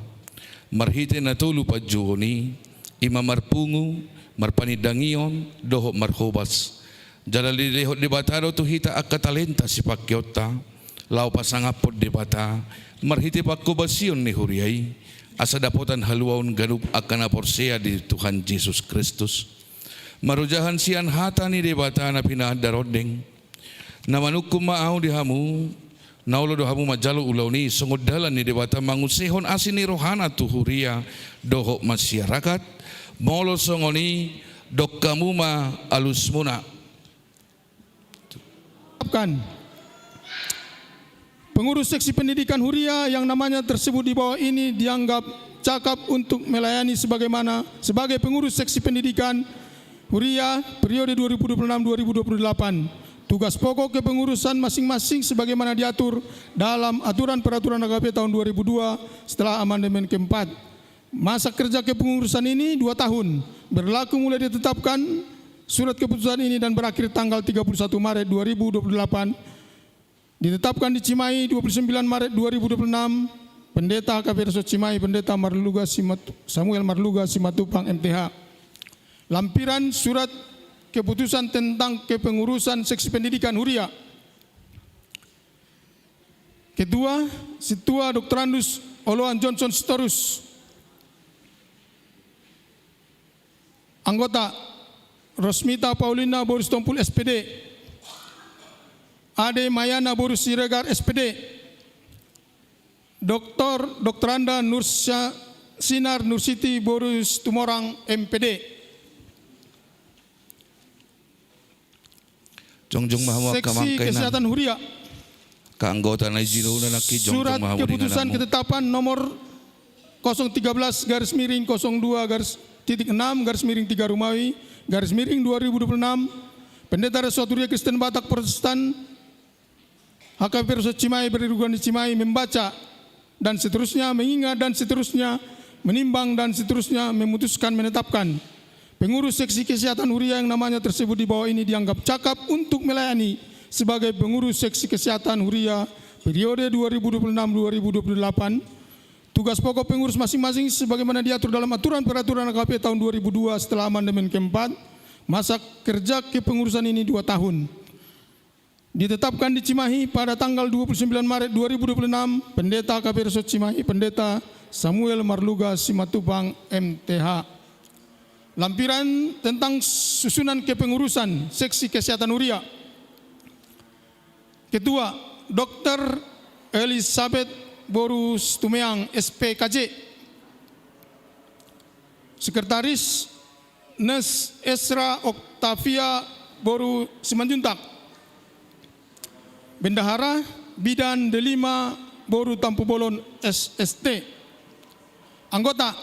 C: Marhite natulu pajuoni ima marpungu marpanidangion doho marhobas. Jalali lehot debatado tuhita akatalenta si pakyota. Lau pasangapod debata marhite pakubasion ni Huriai. Asa dapotan haluaun ganup akan aporsea di Tuhan Yesus Kristus. Marujahan sian hata ni debata na pinadarodeng. Namanukum maaw dihamu. Naulo dohamu majalo ulauni songodalan ni debata mangusehon asin ni rohana tuhuria doho masyarakat. Molo songoni dok kamu ma alus muna.
E: Pengurus seksi pendidikan Huria yang namanya tersebut di bawah ini dianggap cakap untuk melayani sebagai pengurus seksi pendidikan Huria periode 2026-2028. Tugas pokok kepengurusan masing-masing sebagaimana diatur dalam aturan peraturan AKP tahun 2002 setelah amandemen keempat. Masa kerja kepengurusan ini 2 tahun, berlaku mulai ditetapkan surat keputusan ini dan berakhir tanggal 31 Maret 2028. Ditetapkan di Cimahi 29 Maret 2026, Pendeta HKP Resort Cimahi, Pendeta Samuel Marluga Simatupang MTH. Lampiran surat keputusan tentang kepengurusan seksi pendidikan Huria. Ketua, Situa Dr. Andus Oloan Johnson Sitorus. Anggota, Rosmita Paulina Boris Tompul SPD. Ade Mayana Boris Siregar SPD, Dr. Anda Sinar Nursiti Boris Tumorang MPD. Seksi Kesehatan Huria.
C: Keanggota Najinuna Naki
E: Surat keputusan ketetapan nomor 013/02/6/3 Rumawi /2026 Pendeta Resort Huria Kristen Batak Protestan HKP Resort Cimahi Berdugaan di Cimahi membaca dan seterusnya, mengingat dan seterusnya, menimbang dan seterusnya, memutuskan, menetapkan. Pengurus seksi kesehatan Huria yang namanya tersebut di bawah ini dianggap cakap untuk melayani sebagai pengurus seksi kesehatan Huria periode 2026-2028. Tugas pokok pengurus masing-masing sebagaimana diatur dalam aturan peraturan AKP tahun 2002 setelah amandemen keempat. Masa kerja kepengurusan ini 2 tahun. Ditetapkan di Cimahi pada tanggal 29 Maret 2026, Pendeta AKP Resort Cimahi, Pendeta Samuel Marluga Simatupang MTH. Lampiran tentang susunan kepengurusan seksi kesehatan Huria. Ketua Dr. Elizabeth Borus Tumeang SPKJ. Sekretaris Nes Esra Oktavia Boru Simanjuntak. Bendahara Bidan Delima Boru Tampu Bolon SST. Anggota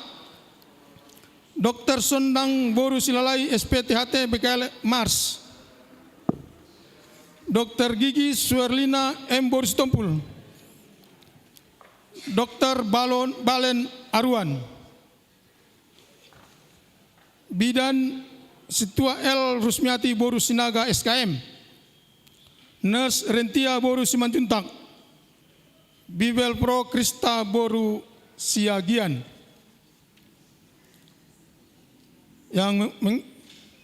E: Dr. Sondang Boru Silalai SPTHT BKL Mars. Dr. Gigi Suerlina M. Boru Sitompul. Dr. Balen Aruan. Bidan Situa L. Rusmiati Boru Sinaga SKM. Nurse Rentia Boru Simanjuntak. Bibel Pro Krista Boru Siagian. Yang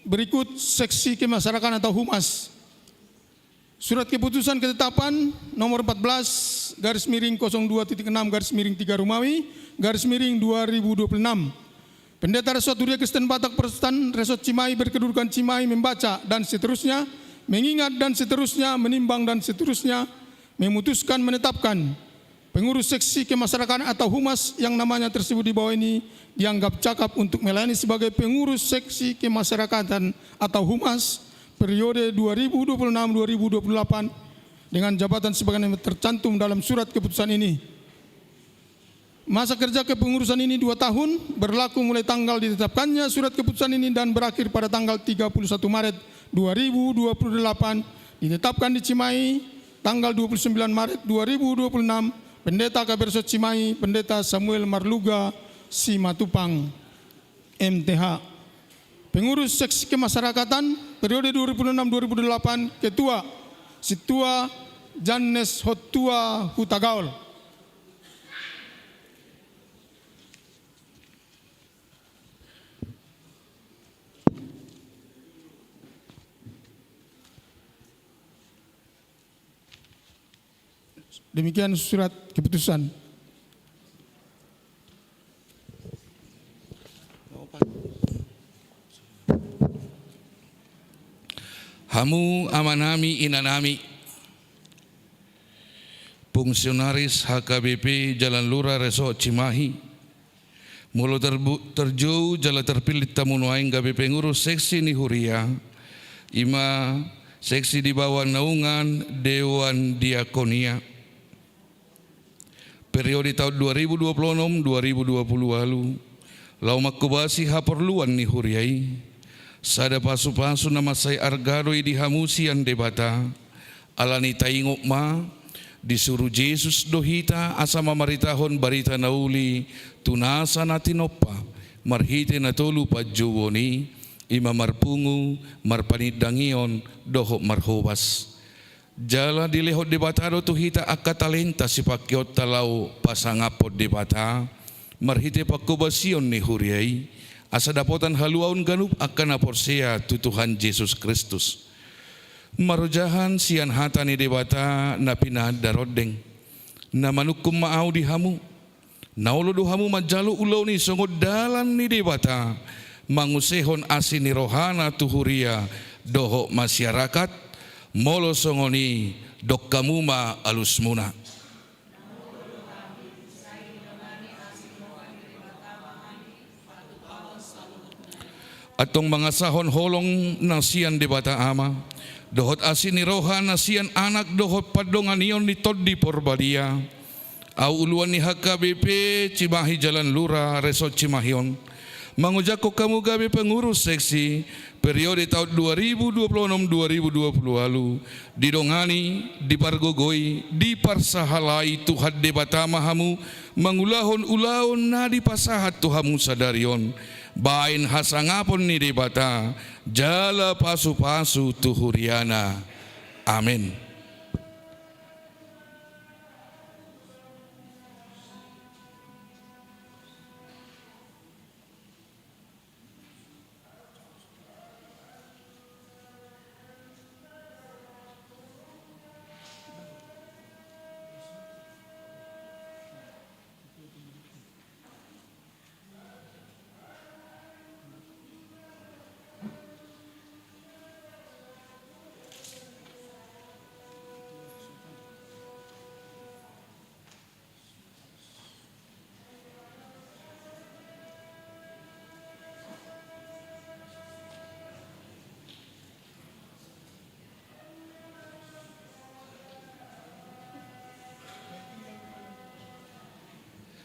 E: berikut seksi kemasyarakatan atau humas. Surat keputusan ketetapan nomor 14 garis miring 02.6 garis miring 3 Rumawi garis miring 2026. Pendeta Resort Huria Kristen Batak Protestan Resort Cimahi berkedudukan Cimahi membaca dan seterusnya, mengingat dan seterusnya, menimbang dan seterusnya, memutuskan, menetapkan pengurus seksi kemasyarakatan atau humas yang namanya tersebut di bawah ini dianggap cakap untuk melayani sebagai pengurus seksi kemasyarakatan atau humas periode 2026-2028 dengan jabatan sebagaimana tercantum dalam surat keputusan ini. Masa kerja kepengurusan ini 2 tahun, berlaku mulai tanggal ditetapkannya surat keputusan ini dan berakhir pada tanggal 31 Maret 2028. Ditetapkan di Cimahi tanggal 29 Maret 2026. Pendeta AKP Resort Cimahi, Pendeta Samuel Marluga Simatupang MTH. Pengurus seksi kemasyarakatan periode 2006-2008, Ketua Situa Janes Hotua Hutagaol. Demikian surat keputusan.
C: Hamu amanami inanami fungsionaris HKBP Jalan Lurah Resort Cimahi mulu terjauh jala terpilih tamunuaing gabe pengurus seksi ni Huria ima seksi di bawah naungan Dewan Diakonia periode tahun 2026-2020 lalu lau makubasi haperluan ni Huriai sada pasu-pasu nama saya argaroi di hamusian debata alani taingok ma disuruh Yesus dohita asama maritahon barita nauli tunasa natinopa marhite natolu pajowoni ima marpungu marpanidangion doho marhobas jala dilehot debatado tuhita akatalenta si pakiot talau pasangapot debata marhite pakubasion ni Huriai asa dapotan haluaun ganup akan aporsea tutuhan Yesus Kristus. Marujahan sian hata ni debata na pinadarodeng na manukum maaw di hamu naulo do hamu majalu ulaw ni sungod dalan ni debata mangusehon asin ni rohana tuhuria doho masyarakat molo songoni dok kamuma alus muna. Atong mga sahon holong nasian debata ama dohot asin ni roha nasian anak dohot padongan iyon ni Toddi Porbalia au uluan ni HKBP Cimahi Jalan Lurah Resort Cimahion Mangujako kamu gabe pengurus seksi periode tahun 2026-2020 lalu didongani, dipargogoi, diparsahalai Tuhan debata mahamu mangulahon-ulahon na dipasahat Tuhamu sadarion bain hasangapon ni debata jala pasu-pasu tuhuriana. Amin.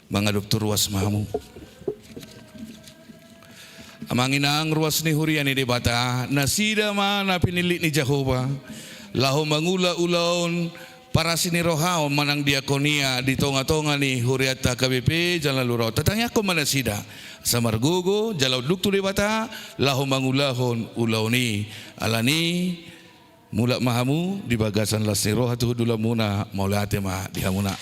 C: Mga doktor ruas mahamu amanginang ruas ni hurian ni debata nasida ma na pinilit ni Jehovah laho mangula ulaon para sinirohaon manang diakonia di tonga-tonga ni huriata KBP jalan lurau tatangnya ko manasida sa margogo jalaw doktor debata laho mangulahon ulaoni alani mula mahamu di bagasan lasiro hatu dula muna maulate ma dihamuna.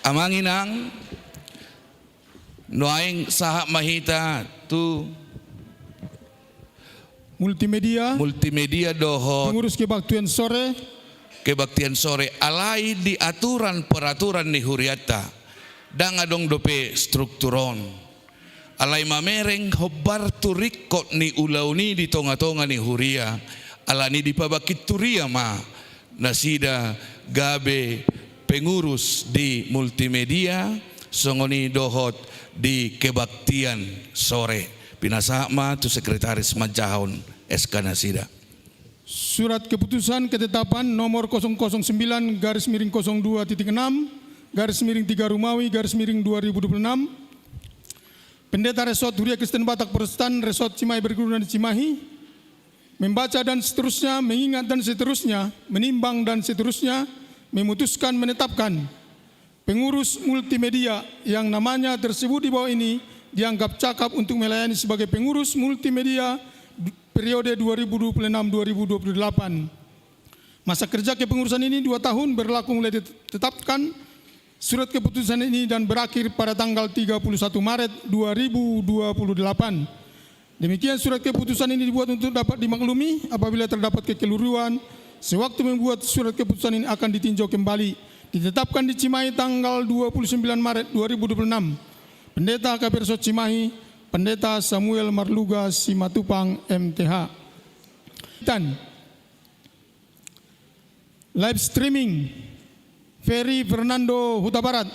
C: Amanginang noaing sahak mahita tu
E: multimedia
C: doho
E: pengurus
C: kebaktian sore alai di aturan peraturan ni huriata dang adong dope strukturon alai mamereng hobar turikot ni ulauni di tonga-tonga ni huria alani di pabakit turia ma nasida gabe pengurus di multimedia songoni dohot di kebaktian sore pinasama tu sekretaris majahon SK Nasida.
E: Surat keputusan ketetapan nomor 009/02.6 /3 Rumawi /2026 Pendeta Resort Huria Kristen Batak Protestan Resort Cimahi Berkeluruhan di Cimahi membaca dan seterusnya, mengingat dan seterusnya, menimbang dan seterusnya, memutuskan menetapkan pengurus multimedia yang namanya tersebut di bawah ini dianggap cakap untuk melayani sebagai pengurus multimedia periode 2026-2028. Masa kerja kepengurusan ini 2 tahun berlaku mulai ditetapkan surat keputusan ini dan berakhir pada tanggal 31 Maret 2028. Demikian surat keputusan ini dibuat untuk dapat dimaklumi apabila terdapat kekeliruan. Sewaktu membuat surat keputusan ini akan ditinjau kembali. Ditetapkan di Cimahi tanggal 29 Maret 2026. Pendeta KP Resort Cimahi, Pendeta Samuel Marluga Simatupang MTH. Dan live streaming Ferry Fernando Huta Barat.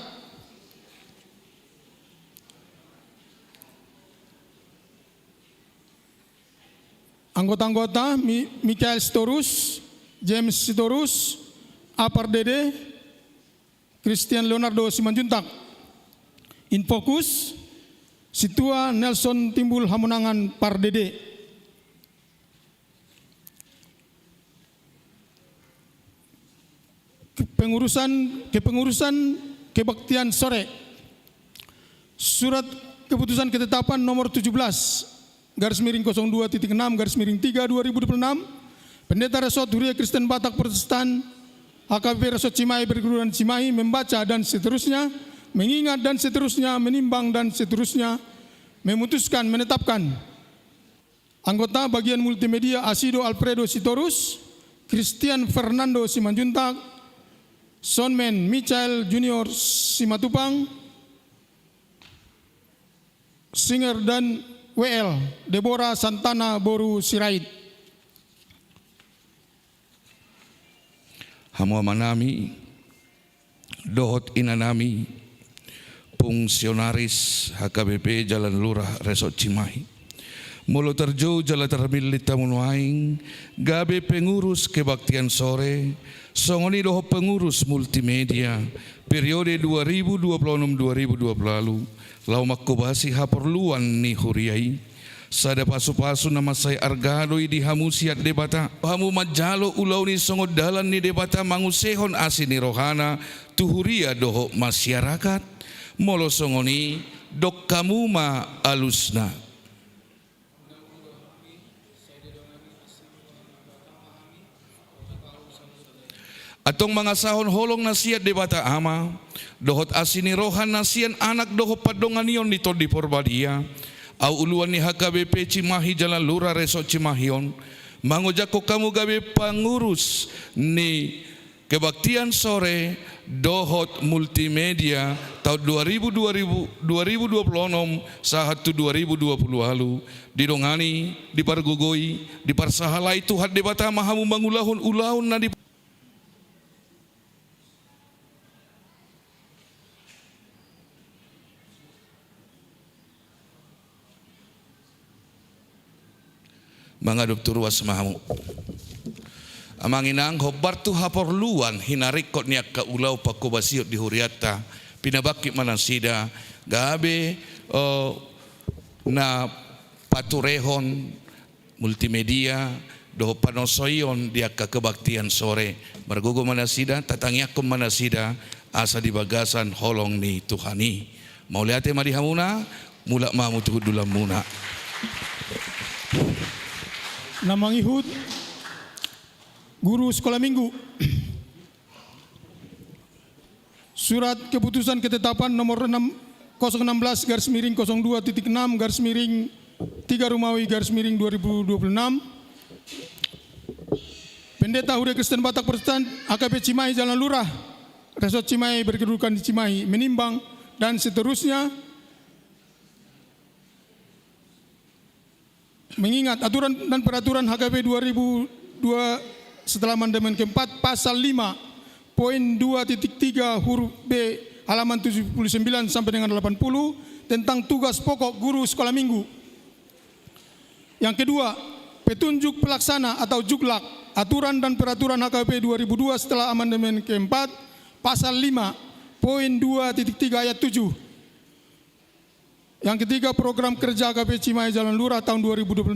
E: Anggota-anggota Michael Sitorus, James Sitorus, Apar Dede, Christian Leonardo Simanjuntak. Infokus, Situa Nelson Timbul Hamunangan Par Dede. Kepengurusan kebaktian sore. Surat keputusan ketetapan nomor 17/02.6/3 Pendeta Resort Huria Kristen Batak Protestan HKBP Resort Cimahi Berkeluruhan Cimahi membaca dan seterusnya, mengingat dan seterusnya, menimbang dan seterusnya, memutuskan menetapkan anggota bagian multimedia Asido Alfredo Sitorus, Christian Fernando Simanjuntak, Sonman Michael Junior Simatupang, Singer dan WL Deborah Santana Boru Sirait.
C: Hamwa manami, dohot inanami, fungsionaris HKBP Jalan Lurah Resort Cimahi, Molo terjauh jala termilit tamunuaing, gabe pengurus kebaktian sore, songoni doho pengurus multimedia, periode 2026-2020 lau makubasi haperluan ni huriai, sada pasu-pasu nama saya argadoi di hamusiat debata, hamu majalo ulau ni songo dalan ni debata mangusehon asini rohana, tuhuria doho masyarakat, molo songoni dok kamu ma alusna. Atong mga sahon holong nasiat debata ama, dohot asini rohan nasian anak doho padongan yon nito di Porbadia, au uluan ni HKBP Cimahi Jalan Lura Resort Cimahion, mangojako kamu gabe pangurus ni kebaktian sore dohot multimedia tahun 2026 sahatu 2020 lalu didongani, dipargugoi, diparsahalai Tuhan debata mahamu mangulahun ulahun na di mga doktor was mahamu. Amanginang hobar tu haporluan hinarikot niya kaulaw pakubasiot di huriata pinabaki manasida gabe na paturehon multimedia doho panosoyon dia kebaktian sore margugo manasida tatangyakom manasida asa di bagasan holong ni Tuhani mauliate madihamuna mula mamutuhud dulam muna.
E: Namangihud guru sekolah minggu. Surat keputusan ketetapan nomor 016/02.6/3 Romawi/2026. Pendeta Huri Kristen Batak Protestan AKP Cimahi Jalan Lurah Resort Cimahi berkedudukan di Cimahi menimbang dan seterusnya. Mengingat aturan dan peraturan HKP 2002 setelah amandemen keempat pasal 5 poin 2.3 huruf B halaman 79 sampai dengan 80 tentang tugas pokok guru sekolah minggu. Yang kedua, petunjuk pelaksana atau juklak aturan dan peraturan HKP 2002 setelah amandemen keempat pasal 5 poin 2.3 ayat 7. Yang ketiga, program kerja AKP Cimahi Jalan Lurah tahun 2026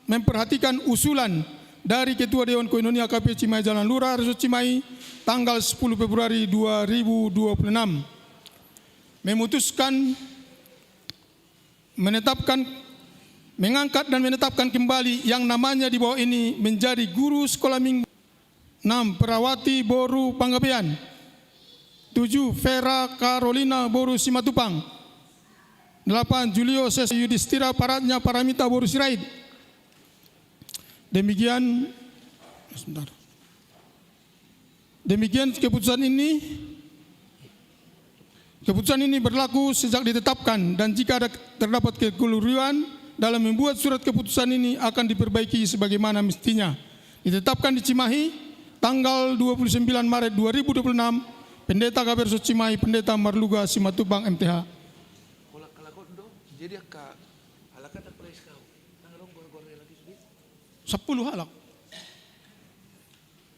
E: memperhatikan usulan dari Ketua Dewan Koinoni AKP Cimahi Jalan Lurah Resort Cimahi tanggal 10 Februari 2026 memutuskan mengangkat dan menetapkan kembali yang namanya di bawah ini menjadi guru sekolah minggu. 6. Perawati Boru Panggabean. 7. Vera Carolina Boru Simatupang. 8. Julio Ses Yudhistira Paratnya Paramita Boru Sirait. Demikian keputusan ini berlaku sejak ditetapkan dan jika terdapat kekeliruan dalam membuat surat keputusan ini akan diperbaiki sebagaimana mestinya. Ditetapkan di Cimahi tanggal 29 Maret 2026. Pendeta KBR Resort Cimahi Pendeta Marluga Simatupang MTH.
C: Jadi halakan tak boleh sekau. Tanggalong gor-gornya lagi sedikit.
E: 10 halak.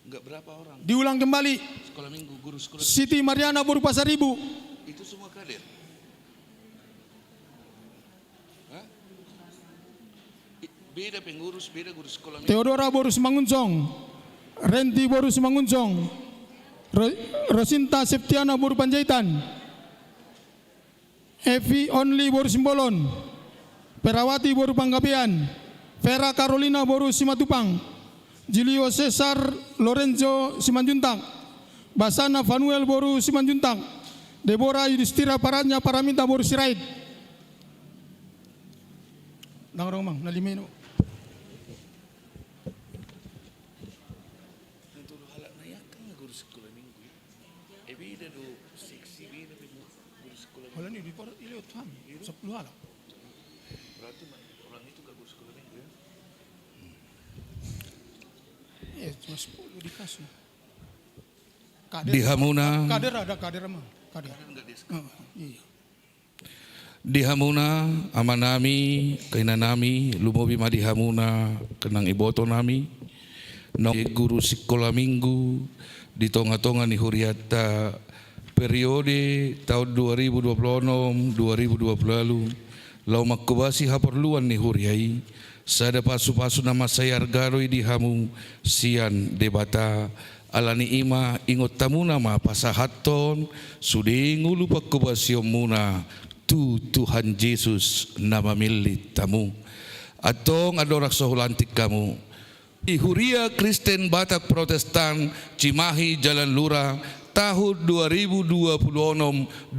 C: Enggak berapa orang.
E: Diulang kembali.
C: Sekolah minggu guru sekolah.
E: Siti Mariana Boru Pasaribu.
C: Itu semua kader. Hah? Beda pengurus, beda guru sekolah minggu.
E: Theodora Boru Simanguncong. Renti Boru Simanguncong. Rosinta Septiana Boru Panjaitan. Evi Only Boru Simbolon, Perawati Boru Panggabean, Vera Carolina Boru Simatupang, Julio Cesar Lorenzo Simanjuntak, Basana Vanuel Boru Simanjuntak, Deborah Yudhistira Paratnya Paramita Boru Sirait. Nangrong mang nalimeno. Kalau ini di port ini utang 10 halak.
C: Berarti orang itu gak guru sekolah minggu ya?
E: Cuma 10 dikasih.
C: Di Hamuna.
E: Kader ada kader mah. Kader.
C: Enggak di
E: Iya.
C: Dihamuna amanami kainanami lumobi madihamuna kenang iboto nami no guru sekolah minggu di tonga-tonga ni huriata periode tahun 2026-2020 lalu lau makubasi haperluan ni huriai sada pasu-pasu nama sayar garoi dihamu sian debata alani ima ingot tamuna ma pasahaton sudingulu pakubasi muna Tuhan Yesus nama milik tamu atong adorak sohulantik kamu di Huria Kristen Batak Protestan Cimahi Jalan Lurah tahun 2026-2020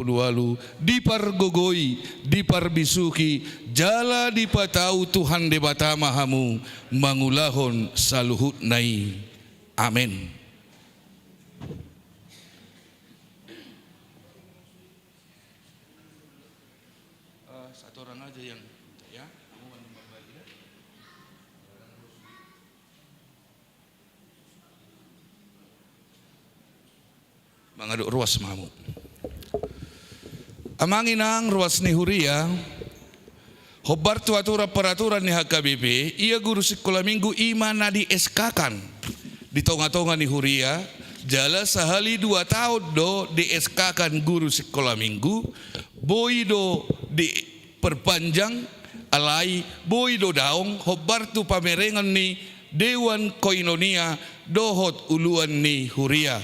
C: lalu di Pargogoi di Parbisuki jala di patau Tuhan debata mahamu mangulahon saluhut nai amin. Satu orang aja yang ya, kamu membagi ya. Mangaduk ruas mamu. Amanginang ruas ni Huria, hobar tu peraturan ni HKBP, ia guru sekolah minggu iman nadi SK-kan di tonga-tonga ni Huria, jala sehali 2 tahun do di SK-kan guru sekolah minggu, boy do di perpanjang alai boy do daong hobar tu pamerengan ni Dewan Koinonia dohot uluan ni Huria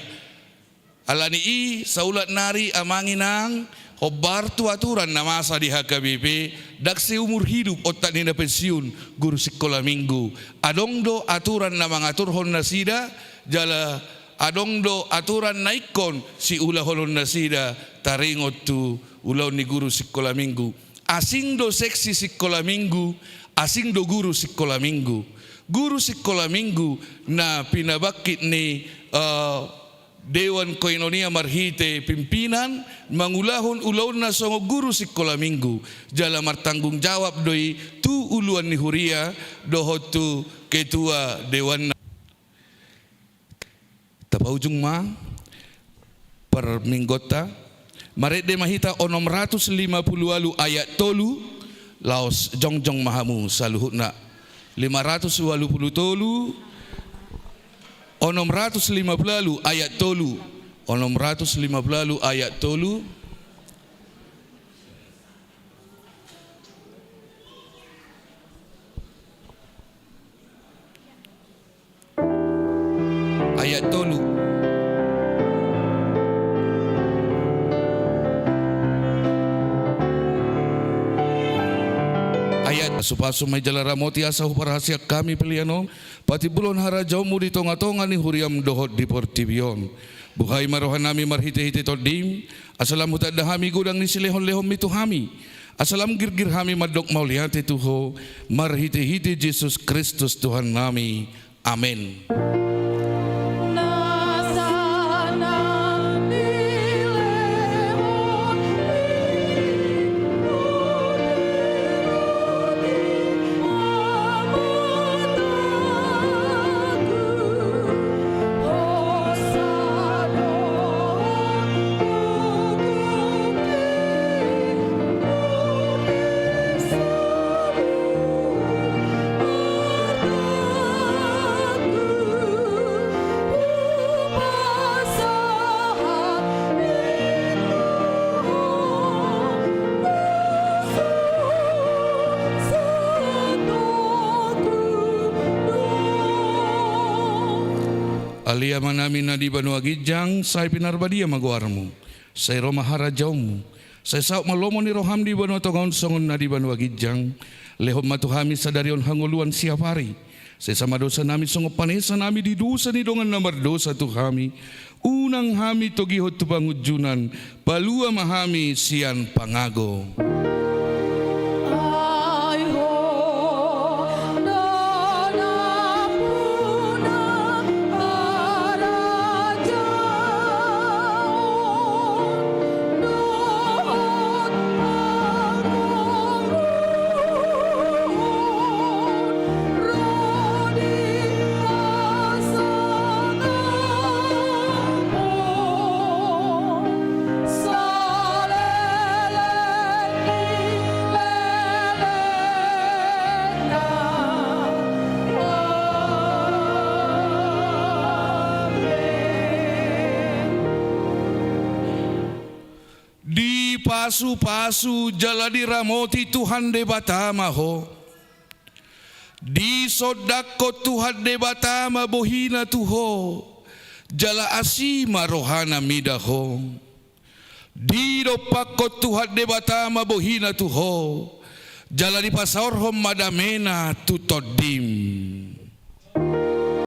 C: alani i saulat nari amanginang hobar tu aturan na masa di HKBP daksi umur hidup otak nina pensiun guru sekolah minggu adong do aturan na mangatur hon nasida jala adong do aturan naikon si ulah hon nasida taringot tu ulau ni guru sekolah minggu asing do seksi sekolah minggu, asing do guru sekolah minggu. Guru sekolah minggu na pinabakit ni Dewan Koinonia Marhite pimpinan mangulahon ulaun na songo guru sekolah minggu. Jala martanggung jawab doi tu uluan ni Huria dohot tu ketua Dewan. Tapaujung ma per minggota Marede mahita 650 alu ayat tolu laos jongjong mahamu saluhutna 580 tolu 650 alu ayat tolu 650 alu ayat tolu ayat tolu ayat supasu may jalara moti asa huparahasya kami pilianon pati bulon harajaumu di tonga-tonga ni huriam dohot di portibion buhay marohan nami marhite-hite todim asalam hutad dahami gudang ni silehon-lehom itu hami asalam girgir hami madok mauliate tuho marhite-hite Yesus Kristus Tuhan nami amin. Alia manami na di Banua Gijang, saya pinarbadia maguarmu, saya Roma harajaumu, saya sauk malomo ni roham di Banua Tongon songon na di Banua Gijang, lehom matuhami sadarion hanguluan siap hari, saya sama dosa nami songo panesa nami di dosa ni dongan nomor dosa tu kami, unang hami togihot tu pangujunan, palua mahami sian pangago. pasu-pasu jaladi ramoti Tuhan de batama ho. Di sodako Tuhan de batama bohina tuho. Jala asima rohana midaho. Di dopako Tuhan de batama bohina tuho. Jala di pasaorhom madamena tutodim.